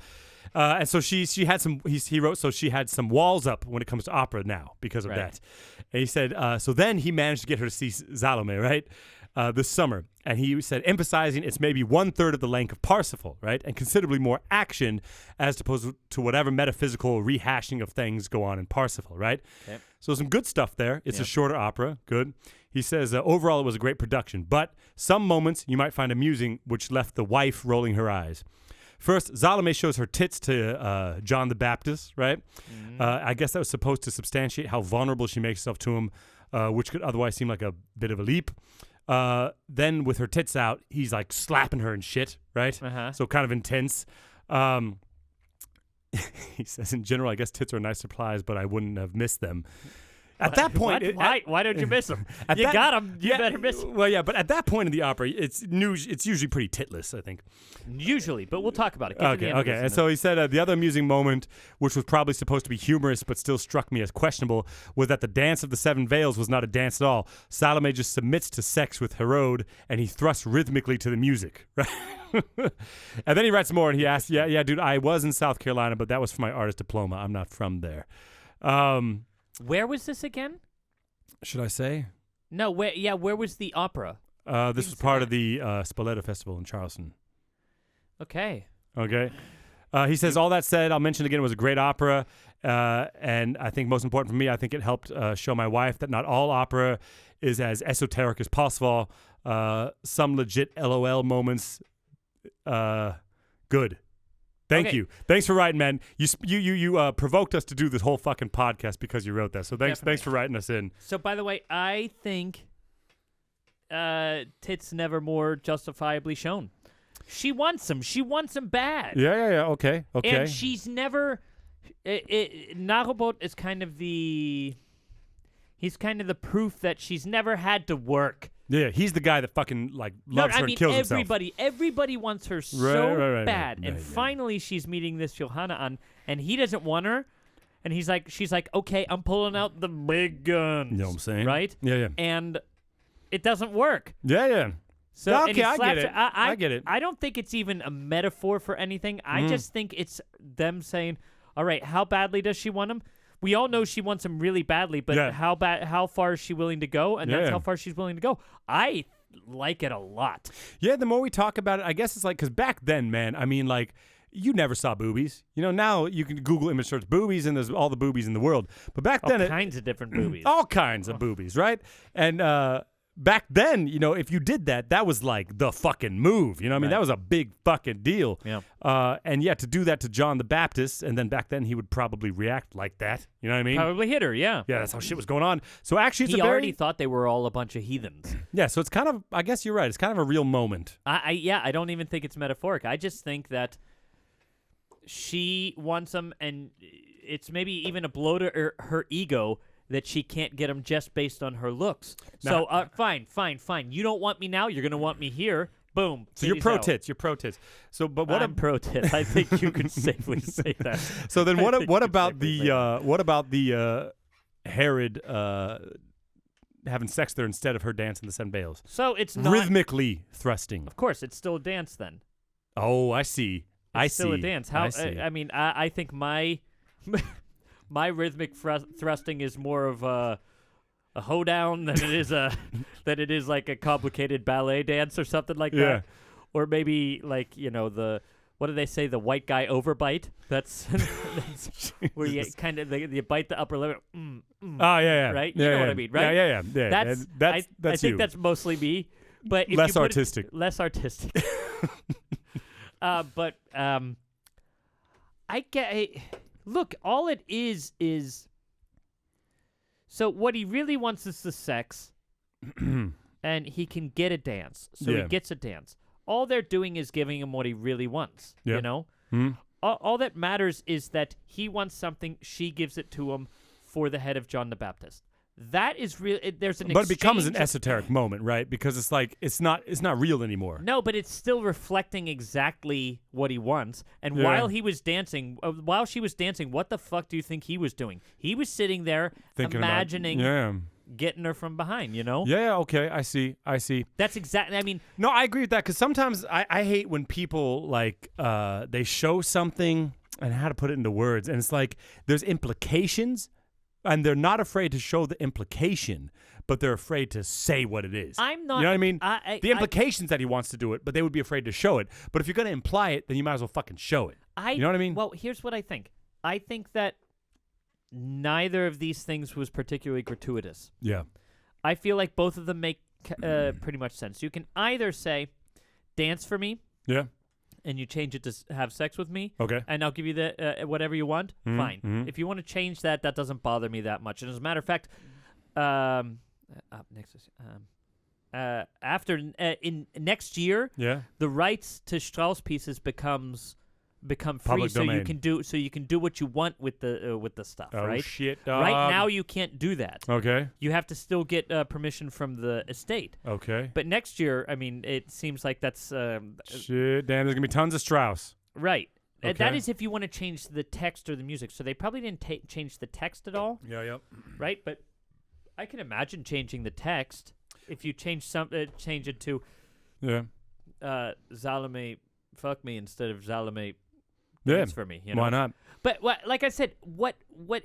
And so she had some. He wrote, so she had some walls up when it comes to opera now because of that. And he said, so then he managed to get her to see Salome, right? This summer, and he said, emphasizing it's maybe 1/3 of the length of Parsifal, right, and considerably more action as opposed to whatever metaphysical rehashing of things go on in Parsifal, right? Okay. So some good stuff there. It's a shorter opera, good. He says overall it was a great production, but some moments you might find amusing, which left the wife rolling her eyes. First, Salome shows her tits to John the Baptist, right? Mm-hmm. I guess that was supposed to substantiate how vulnerable she makes herself to him, which could otherwise seem like a bit of a leap. Then with her tits out, he's like slapping her and shit, right? Uh-huh. So kind of intense. He says, in general, I guess tits are nice supplies, but I wouldn't have missed them. At that point, why don't you miss them? You got them. You better miss them. Well, yeah, but at that point in the opera, it's usually pretty titless, I think. Usually, but we'll talk about it. Okay. And so he said the other amusing moment, which was probably supposed to be humorous but still struck me as questionable, was that the dance of the seven veils was not a dance at all. Salome just submits to sex with Herod, and he thrusts rhythmically to the music. Right? And then he writes more, and he asks, yeah, dude, I was in South Carolina, but that was for my artist diploma. I'm not from there. Where was this again? Should I say? No, where was the opera? This was part of the Spoleto Festival in Charleston. Okay. He says, all that said, I'll mention again, it was a great opera. And I think most important for me, I think it helped show my wife that not all opera is as esoteric as Parsifal. Some legit LOL moments. Good. Thank you. Thanks for writing, man. You provoked us to do this whole fucking podcast because you wrote that. So thanks for writing us in. So by the way, I think tits never more justifiably shown. She wants them. She wants them bad. Yeah. Okay. And she's never Narobot is kind of the proof that she's never had to work. Yeah, he's the guy that fucking loves her and kills himself. Everybody wants her so bad, and finally she's meeting this Johanna, and he doesn't want her, and she's like, okay, I'm pulling out the big guns. You know what I'm saying? Right? Yeah. And it doesn't work. Yeah. So okay, I get it. I get it. I don't think it's even a metaphor for anything. I just think it's them saying, all right, how badly does she want him? We all know she wants him really badly, but how far is she willing to go? And that's how far she's willing to go. I like it a lot. Yeah, the more we talk about it, I guess it's like, because back then, man, I mean, like, you never saw boobies. You know, now you can Google image search boobies, and there's all the boobies in the world. But back then, all kinds of different boobies. All kinds of boobies, right? And back then, you know, if you did that, that was like the fucking move. You know what I mean? That was a big fucking deal. Yeah. And to do that to John the Baptist, and then back then he would probably react like that. You know what I mean? Probably hit her, yeah. Yeah, that's how shit was going on. So actually, he already thought they were all a bunch of heathens. Yeah, so it's kind of, I guess you're right. It's kind of a real moment. I don't even think it's metaphoric. I just think that she wants him, and it's maybe even a blow to her ego that she can't get him just based on her looks. So, fine. You don't want me now. You're going to want me here. Boom. So you're pro tits. You're pro tits. So, but what? I'm pro tits. I think you can safely say that. So then, what about the Herod having sex there instead of her dancing the seven veils? So it's not rhythmically thrusting. Of course, it's still a dance then. Oh, I see. It's still a dance. How? I mean, I think my my rhythmic thrusting is more of a hoedown than it is like a complicated ballet dance or something like that. Or maybe like, you know, what do they say, the white guy overbite? That's where you kind of you bite the upper lip. Oh yeah. Right? You know what I mean, right? Yeah. That's I think that's mostly me. But if less artistic. Less artistic. But I get. Look, all it is. So what he really wants is the sex, and he can get a dance. So he gets a dance. All they're doing is giving him what he really wants. You know, all that matters is that he wants something. She gives it to him for the head of John the Baptist. That is real. There's an. But it becomes an esoteric moment, right? Because it's like it's not real anymore. No, but it's still reflecting exactly what he wants. And while he was dancing, while she was dancing, what the fuck do you think he was doing? He was sitting there imagining getting her from behind. You know? Yeah. Okay. I see. That's exactly. I mean, no, I agree with that because sometimes I hate when people like they show something and how to put it into words, and it's like there's implications. And they're not afraid to show the implication, but they're afraid to say what it is. I'm not. You know what I mean? The implication's that he wants to do it, but they would be afraid to show it. But if you're going to imply it, then you might as well fucking show it. You know what I mean? Well, here's what I think. I think that neither of these things was particularly gratuitous. Yeah. I feel like both of them make pretty much sense. You can either say, dance for me. Yeah. And you change it to have sex with me, okay, and I'll give you the whatever you want. Fine. If you want to change that, that doesn't bother me that much. And as a matter of fact, up next is after in next year, the rights to Strauss pieces become free, public domain. You can do what you want with the stuff. Oh, right? Shit, dog. Right now you can't do that. Okay. You have to still get permission from the estate. Okay. But next year, I mean, it seems like that's shit. Damn, there's gonna be tons of Strauss. Right. Okay. That is if you want to change the text or the music. So they probably didn't change the text at all. Yeah. Yep. Right. But I can imagine changing the text if you change it to Salome fuck me instead of Salome dance for me. You know? Why not? But like I said, what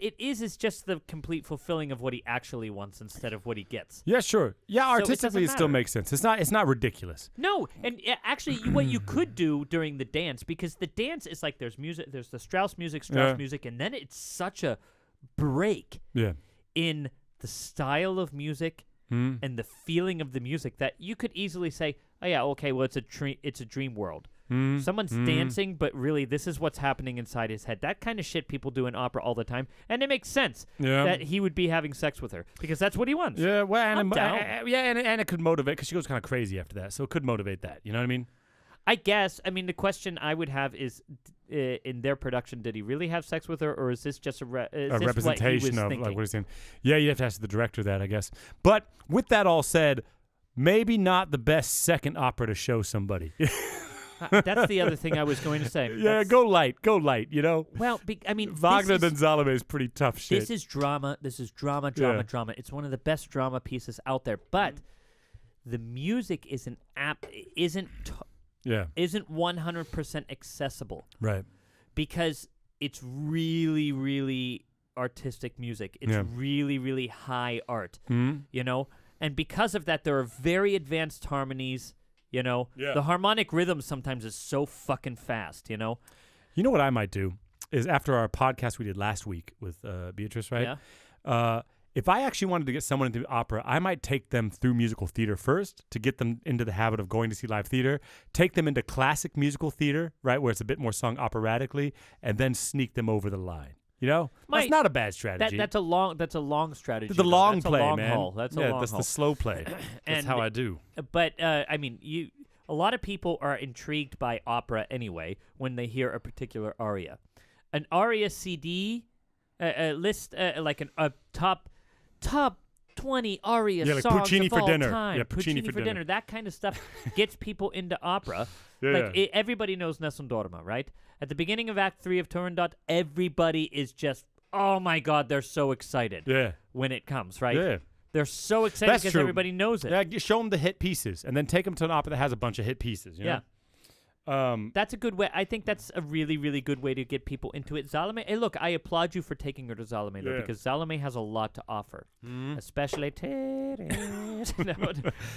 it is just the complete fulfilling of what he actually wants instead of what he gets. Yeah, sure. Yeah, artistically it still makes sense. It's not ridiculous. No, and actually what you could do during the dance, because the dance is like there's music, there's the Strauss music, and then it's such a break in the style of music and the feeling of the music that you could easily say, oh yeah, okay, well it's a dream world. Someone's dancing, but really this is what's happening inside his head. That kind of shit people do in opera all the time, and it makes sense that he would be having sex with her because that's what he wants. Yeah, well, and it could motivate because she goes kind of crazy after that, so it could motivate that. You know what I mean? I guess. I mean, the question I would have is, in their production, did he really have sex with her, or is this just a representation of thinking? like what he's saying? Yeah, you have to ask the director that, I guess. But with that all said, maybe not the best second opera to show somebody. That's the other thing I was going to say. Yeah, go light, you know? Well, I mean, Wagner than Salome is pretty tough shit. This is drama. This is drama. It's one of the best drama pieces out there. But the music isn't 100% accessible. Right. Because it's really, really artistic music. It's really, really high art. You know? And because of that, there are very advanced harmonies. You know, the harmonic rhythm sometimes is so fucking fast, you know? You know what I might do is after our podcast we did last week with Beatrice, right? Yeah. If I actually wanted to get someone into opera, I might take them through musical theater first to get them into the habit of going to see live theater, take them into classic musical theater, right, where it's a bit more sung operatically, and then sneak them over the line. You know, that's not a bad strategy. That's a long strategy. The long that's play, a long man. Haul. That's a long that's haul. the slow play. That's how I do. But I mean, a lot of people are intrigued by opera anyway when they hear a particular aria. An aria CD list, like a top 20 aria like songs Puccini of for all dinner. time. Yeah, Puccini for dinner. That kind of stuff gets people into opera. Everybody knows Nessun Dorma, right? At the beginning of Act 3 of Turandot, everybody is just, oh my God, they're so excited when it comes, right? Yeah. They're so excited because everybody knows it. Yeah, you show them the hit pieces, and then take them to an opera that has a bunch of hit pieces. You know? That's a good way. I think that's a really, really good way to get people into it. Salome, hey, look, I applaud you for taking her to Salome, though, because Salome has a lot to offer, especially titties.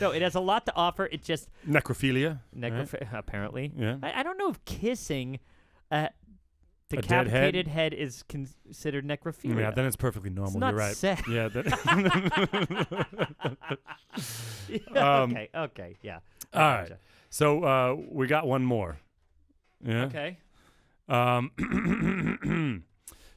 No, it has a lot to offer. It just necrophilia, apparently. Yeah. I don't know if kissing decapitated head is considered necrophilia. Yeah, then it's perfectly normal. It's not You're right. sex. Yeah. Okay. Yeah. All right. So we got one more. Yeah. Okay.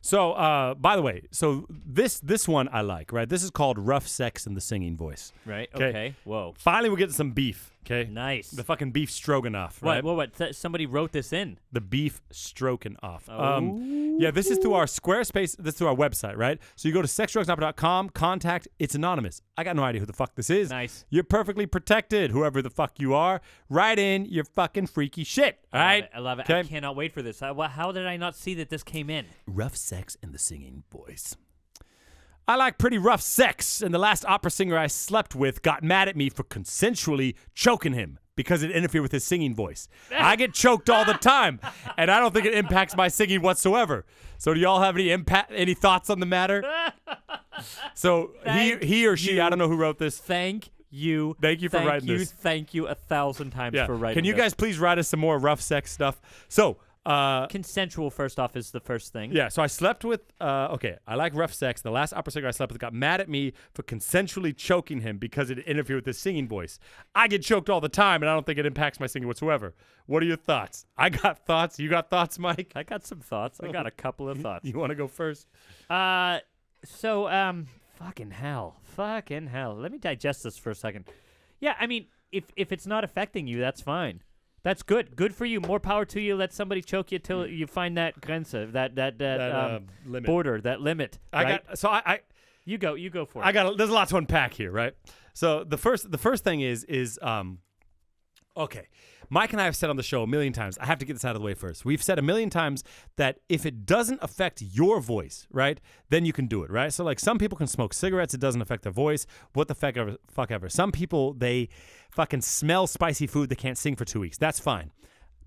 So by the way, so this one I like, right? This is called Rough Sex in the Singing Voice. Right. Okay. Whoa. Finally, we're getting some beef. Okay. Nice. The fucking beef stroganoff. Right. What? Somebody wrote this in. The beef stroganoff. Oh. Yeah, this is through our Squarespace. This is through our website, right? So you go to sexdrugsandopera.com, contact. It's anonymous. I got no idea who the fuck this is. Nice. You're perfectly protected, whoever the fuck you are. Write in your fucking freaky shit. All right. I love it. Okay? I cannot wait for this. How did I not see that this came in? Rough sex in the singing voice. I like pretty rough sex, and the last opera singer I slept with got mad at me for consensually choking him because it interfered with his singing voice. I get choked all the time, and I don't think it impacts my singing whatsoever. So do y'all have any thoughts on the matter? So he or she, I don't know who wrote this. Thank you for writing this. Thank you 1,000 times for writing Can you guys please write us some more rough sex stuff? So consensual, first off, is the first thing. Yeah, so I slept with, I like rough sex. The last opera singer I slept with got mad at me for consensually choking him because it interfered with his singing voice. I get choked all the time, and I don't think it impacts my singing whatsoever. What are your thoughts? I got thoughts. You got thoughts, Mike? I got some thoughts. I got a couple of thoughts. You want to go first? Fucking hell. Let me digest this for a second. Yeah, I mean, if it's not affecting you, that's fine. That's good. Good for you. More power to you. Let somebody choke you till you find that grenze, that limit. Border, that limit. Right? You go for it. There's a lot to unpack here, right? So the first thing is okay. Mike and I have said on the show a million times, I have to get this out of the way first. We've said a million times that if it doesn't affect your voice, right, then you can do it, right? So like some people can smoke cigarettes, it doesn't affect their voice. What the fuck ever. Some people, they fucking smell spicy food, they can't sing for 2 weeks. That's fine.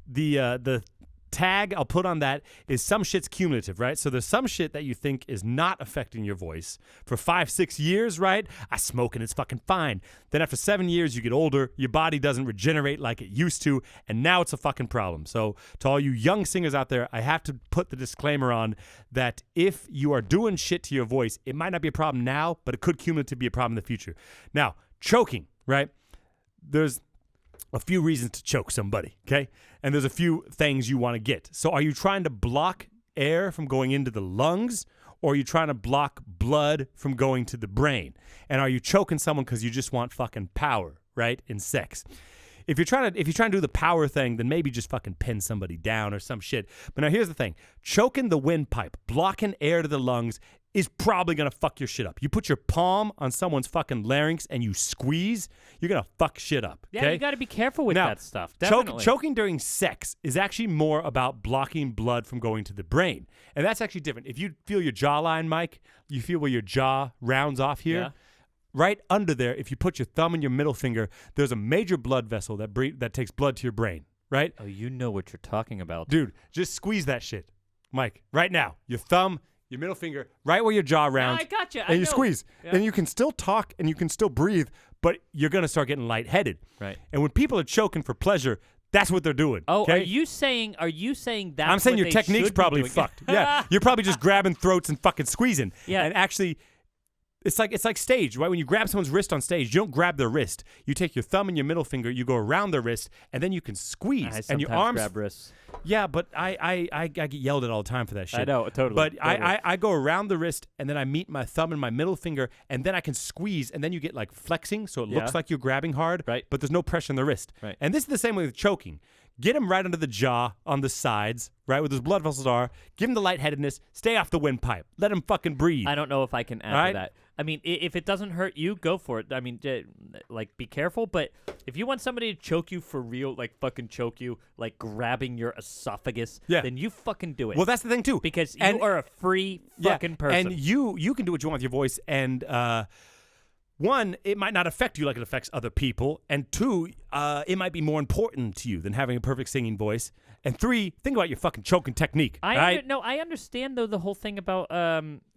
The tag I'll put on that is some shit's cumulative, right? So there's some shit that you think is not affecting your voice for 5-6 years, right? I smoke and it's fucking fine. Then after 7 years, you get older, your body doesn't regenerate like it used to, and now it's a fucking problem. So to all you young singers out there, I have to put the disclaimer on that if you are doing shit to your voice, it might not be a problem now, but it could cumulatively be a problem in the future. Now, choking, right? There's a few reasons to choke somebody, okay? And there's a few things you want to get. So are you trying to block air from going into the lungs, or are you trying to block blood from going to the brain? And are you choking someone because you just want fucking power, right, in sex? if you're trying to do the power thing, then maybe just fucking pin somebody down or some shit. But now here's the thing: choking the windpipe, blocking air to the lungs, is probably gonna fuck your shit up. You put your palm on someone's fucking larynx and you squeeze, you're gonna fuck shit up. Yeah, okay? you got to be careful with Now, that stuff. Definitely. choking during sex is actually more about blocking blood from going to the brain, and that's actually different. If you feel your jawline, Mike, you feel where your jaw rounds off here. Yeah. Right under there, if you put your thumb and your middle finger, there's a major blood vessel that takes blood to your brain. Right? Oh, you know what you're talking about, Dude. Just squeeze that shit, Mike. Right now, your thumb. Your middle finger, right where your jaw rounds. I gotcha. And you know. squeeze. Yeah. And you can still talk and you can still breathe, but you're going to start getting lightheaded. Right. And when people are choking for pleasure, that's what they're doing. Oh, okay? are you saying that's I'm saying what your they technique's should be probably doing? fucked. Yeah. You're probably just grabbing throats and fucking squeezing. Yeah. And actually, it's like stage, right? When you grab someone's wrist on stage, you don't grab their wrist. You take your thumb and your middle finger, you go around their wrist, and then you can squeeze. I and your sometimes arms grab wrists. Yeah, but I get yelled at all the time for that shit. I know, totally. But totally. I go around the wrist, and then I meet my thumb and my middle finger, and then I can squeeze, and then you get like flexing, so it looks Yeah. like you're grabbing hard, Right. but there's no pressure on the wrist. Right. And this is the same way with choking. Get him right under the jaw, on the sides, right, where those blood vessels are. Give him the lightheadedness. Stay off the windpipe. Let him fucking breathe. I don't know if I can add Right? to that. I mean, if it doesn't hurt you, go for it. I mean, like, be careful. But if you want somebody to choke you for real, like fucking choke you, like grabbing your esophagus, Yeah. then you fucking do it. Well, that's the thing, too. Because And- you are a free Yeah, fucking person. And you can do what you want with your voice, and one, it might not affect you like it affects other people, and two, it might be more important to you than having a perfect singing voice, and three, think about your fucking choking technique. Right? I understand though the whole thing about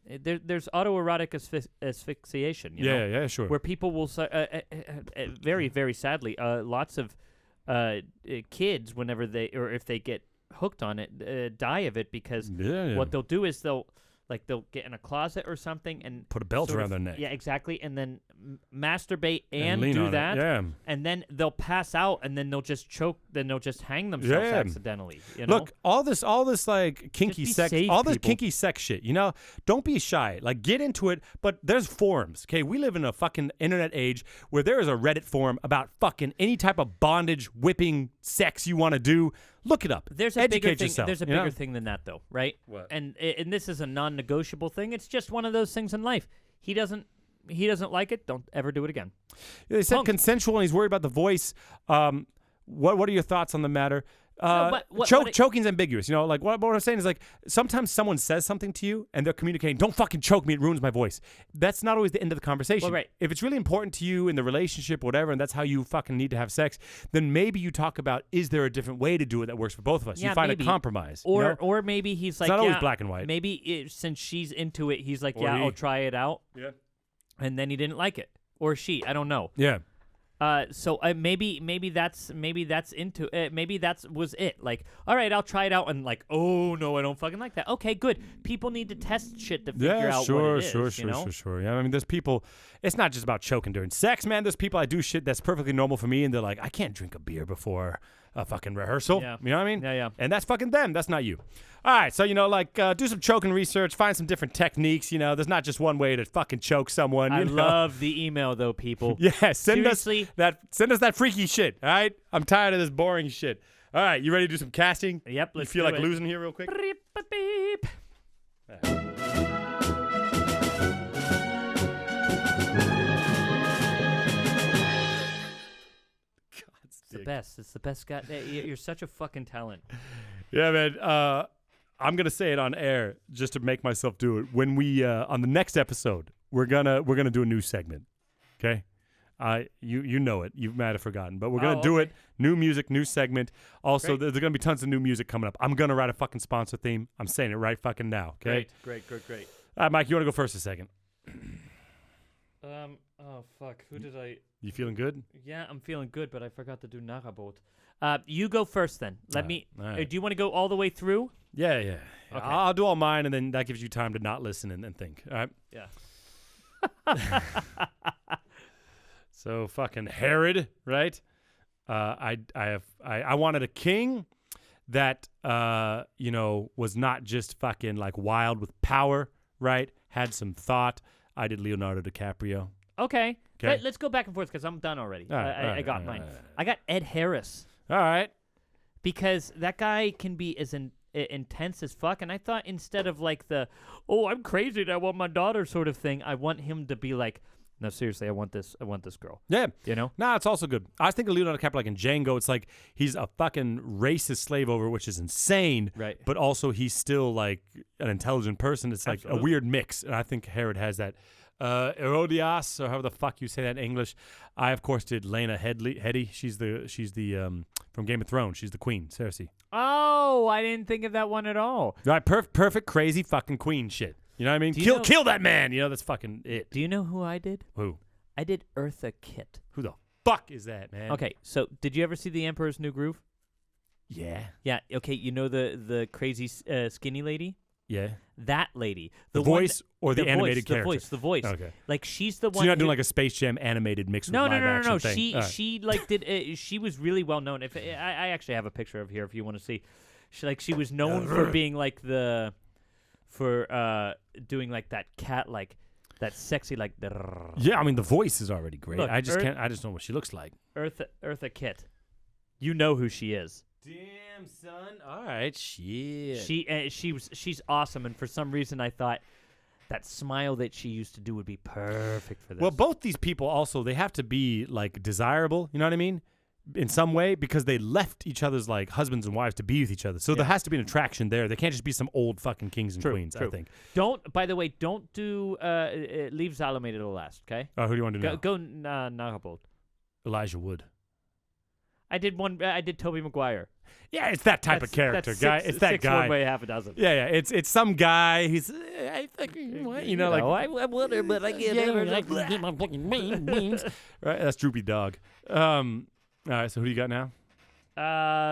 there's autoerotic asphyxiation. You know? Yeah, sure. Where people will very, very sadly, lots of kids, whenever if they get hooked on it, die of it because Yeah. what they'll do is they'll get in a closet or something and Put a belt sort around of- their neck. Yeah, exactly, and then masturbate and lean do on it. that. Yeah. And then they'll pass out, and then they'll just choke. Then they'll just hang themselves Yeah. accidentally. You know? Look, all this like kinky be sex, safe, all this people. kinky sex shit. You know, don't be shy. Like, get into it. But there's forums. Okay, we live in a fucking internet age where there is a Reddit forum about fucking any type of bondage, whipping, sex you want to do. Look it up. There's a Educate bigger thing. yourself, There's a you know? bigger thing than that, though, right? What? And this is a non-negotiable thing. It's just one of those things in life. He doesn't like it. Don't ever do it again. They said Punk. consensual, and he's worried about the voice. What are your thoughts on the matter? Choking's ambiguous. You know, like what I'm saying is like sometimes someone says something to you and they're communicating, "Don't fucking choke me; it ruins my voice." That's not always the end of the conversation. Well, right. If it's really important to you in the relationship, or whatever, and that's how you fucking need to have sex, then maybe you talk about, is there a different way to do it that works for both of us? Yeah, you find maybe. a compromise. Or you know? or maybe he's like, not always yeah, black and white. Maybe since she's into it, he's like, Or yeah, he. I'll try it out. Yeah. And then he didn't like it, or she. I don't know. Yeah. So maybe that's into it. Maybe that was it. Like, all right, I'll try it out, and like, oh no, I don't fucking like that. Okay, good. People need to test shit to figure out what it is. Sure. Yeah, I mean, there's people. It's not just about choking during sex, man. There's people I do shit that's perfectly normal for me, and they're like, I can't drink a beer before a fucking rehearsal. Yeah. You know what I mean? Yeah. And that's fucking them. That's not you. All right, so do some choking research. Find some different techniques. You know, there's not just one way to fucking choke someone. I you know? love the email though, people. Yeah, send us Seriously? that freaky shit. All right, I'm tired of this boring shit. All right, you ready to do some casting? Yep, let's You feel do like it. losing here real quick? Beep, beep, beep. It's the best. It's the best guy. You're such a fucking talent. Yeah, man. I'm gonna say it on air just to make myself do it. When we on the next episode, we're gonna do a new segment. Okay, you know it. You might have forgotten, but we're gonna do it. New music, new segment. Also, there's gonna be tons of new music coming up. I'm gonna write a fucking sponsor theme. I'm saying it right fucking now. Okay. Great. All right, Mike, you wanna go first a second? Oh fuck. Who did I? You feeling good? Yeah, I'm feeling good, but I forgot to do Narabot. You go first then. Let me. all right. Do you want to go all the way through? Yeah. Okay. I'll do all mine, and then that gives you time to not listen and think. All right. Yeah. So fucking Herod, right? I wanted a king that was not just fucking like wild with power, right? Had some thought. I did Leonardo DiCaprio. Okay. Okay. Let's go back and forth because I'm done already. All right, I got mine. I got Ed Harris All right. because that guy can be as intense as fuck. And I thought instead of like oh, I'm crazy and I want my daughter sort of thing, I want him to be like, no, seriously, I want this girl. Yeah. You know? Nah, it's also good. I was thinking Leonardo DiCaprio, like in Django, it's like he's a fucking racist slave over, which is insane. Right. But also he's still like an intelligent person. It's like a weird mix. And I think Herod has that. Herodias, or however the fuck you say that in English. I, of course, did Lena Headey. She's the from Game of Thrones. She's the queen, Cersei. Oh, I didn't think of that one at all. Right, perfect, crazy fucking queen shit. You know what I mean? Kill that man. You know, that's fucking it. Do you know who I did? Who? I did Eartha Kitt. Who the fuck is that, man? Okay, so did you ever see The Emperor's New Groove? Yeah. Yeah, okay, you know the crazy skinny lady? Yeah. That lady. The voice or the animated character? The voice. Okay. Like, she's the one. So you're not doing like a Space Jam animated mix with live action No. thing? She like did. She was really well known. If I actually have a picture of here if you want to see. She was known for being like doing like that cat like that sexy like. Yeah, I mean the voice is already great. Look, I just don't know what she looks like. Eartha Kitt. You know who she is. Damn, son. All right, shit. She's awesome, and for some reason I thought that smile that she used to do would be perfect for this. Well, both these people also, they have to be like desirable, you know what I mean? In some way, because they left each other's like husbands and wives to be with each other. So there has to be an attraction there. They can't just be some old fucking kings and queens, I think. By the way, don't do leave Salome to the last, okay? Oh, who do you want to do now? Go Nahbold. Elijah Wood. I did Tobey Maguire. Yeah, it's that type of character, guy. It's that guy. One way, half a dozen. Yeah. It's some guy. He's I fucking what? You know, like I want her, but I can't. Right, that's Droopy Dog. All right, so who do you got now?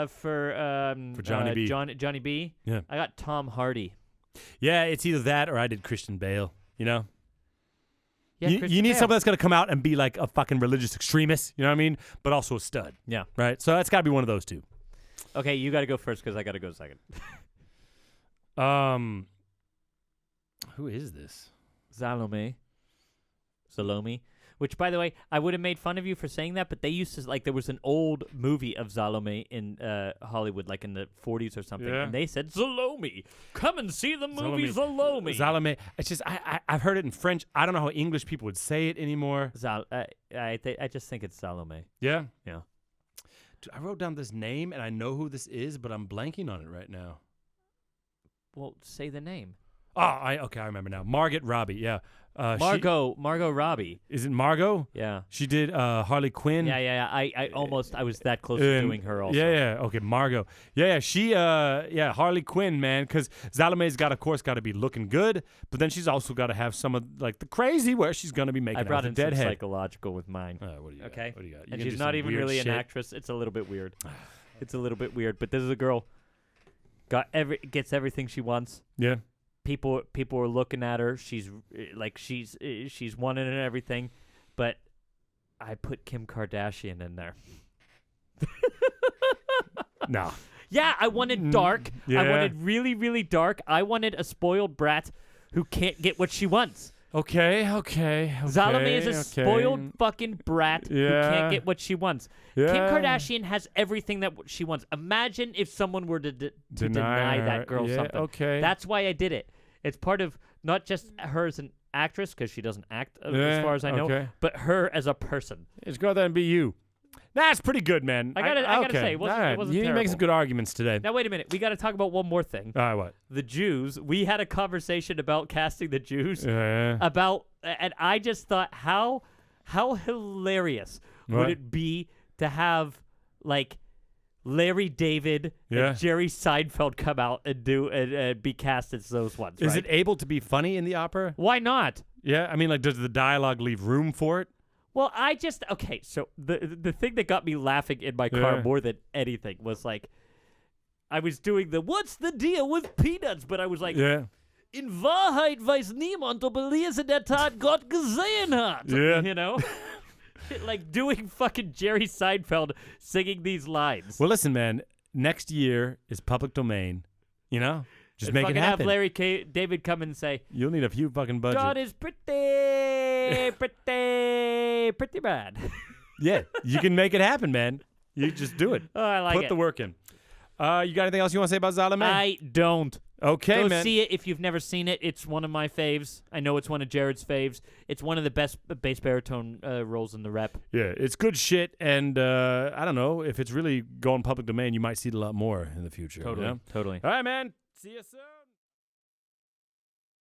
For Johnny B. Johnny B. Yeah, I got Tom Hardy. Yeah, it's either that or I did Christian Bale. You know. Yeah, you need someone that's going to come out and be like a fucking religious extremist, you know what I mean? But also a stud. Yeah. Right? So that's got to be one of those two. Okay, you got to go first because I got to go second. Who is this? Salome. Which, by the way, I would have made fun of you for saying that, but they used to, like, there was an old movie of Salome in Hollywood, like in the 40s or something, and they said, Salome, come and see the movie Salome. Salome. It's just, I've heard it in French. I don't know how English people would say it anymore. I just think it's Salome. Yeah? Yeah. Dude, I wrote down this name, and I know who this is, but I'm blanking on it right now. Well, say the name. Oh, I remember now. Margot Robbie, yeah. Margot Robbie. Is it Margot? Yeah. She did Harley Quinn. Yeah. I was that close to doing her also. Yeah. Okay, Margot. Yeah. She, Harley Quinn, man, because Salome's got to be looking good, but then she's also got to have some of like the crazy where she's going to be making I brought out in the some deadhead. psychological with mine. What do you okay. Got? What do you got? And she's not even really an actress. It's a little bit weird. It's a little bit weird, but this is a girl gets everything she wants. Yeah. People are looking at her. She's wanted and everything, but I put Kim Kardashian in there. No. Yeah, I wanted dark. Yeah. I wanted really, really dark. I wanted a spoiled brat who can't get what she wants. Okay. Salome is a spoiled fucking brat who can't get what she wants. Yeah. Kim Kardashian has everything that she wants. Imagine if someone were to deny that girl something. Okay. That's why I did it. It's part of not just her as an actress, because she doesn't act as far as I know, but her as a person. Just go out there and be you. That's pretty good, man. I gotta say, it wasn't you terrible. make some good arguments today. Now, wait a minute. We got to talk about one more thing. All right, what? The Jews. We had a conversation about casting the Jews. Yeah. And I just thought, how hilarious would it be to have, like, Larry David and Jerry Seinfeld come out and do and be cast as those ones, right? Is it able to be funny in the opera? Why not? Yeah, I mean, like, does the dialogue leave room for it? Well, so the thing that got me laughing in my car more than anything was like, I was doing what's the deal with peanuts? But I was like, in Wahrheit weiß niemand, ob in der Tat Gott gesehen hat. Yeah. You know? Like doing fucking Jerry Seinfeld singing these lines. Well, listen, man, next year is public domain, you know? Just make it happen. Have Larry David come and say, you'll need a few fucking budget. God is pretty pretty bad. Yeah, you can make it happen, man. You just do it. Oh, I like Put it. the work in. You got anything else you want to say about Salome? I don't. Okay, Go man. see it if you've never seen it. It's one of my faves. I know it's one of Jared's faves. It's one of the best bass baritone roles in the rep. Yeah, it's good shit, and I don't know, if it's really going public domain, you might see it a lot more in the future. Totally. You know? Totally. All right, man. See you soon.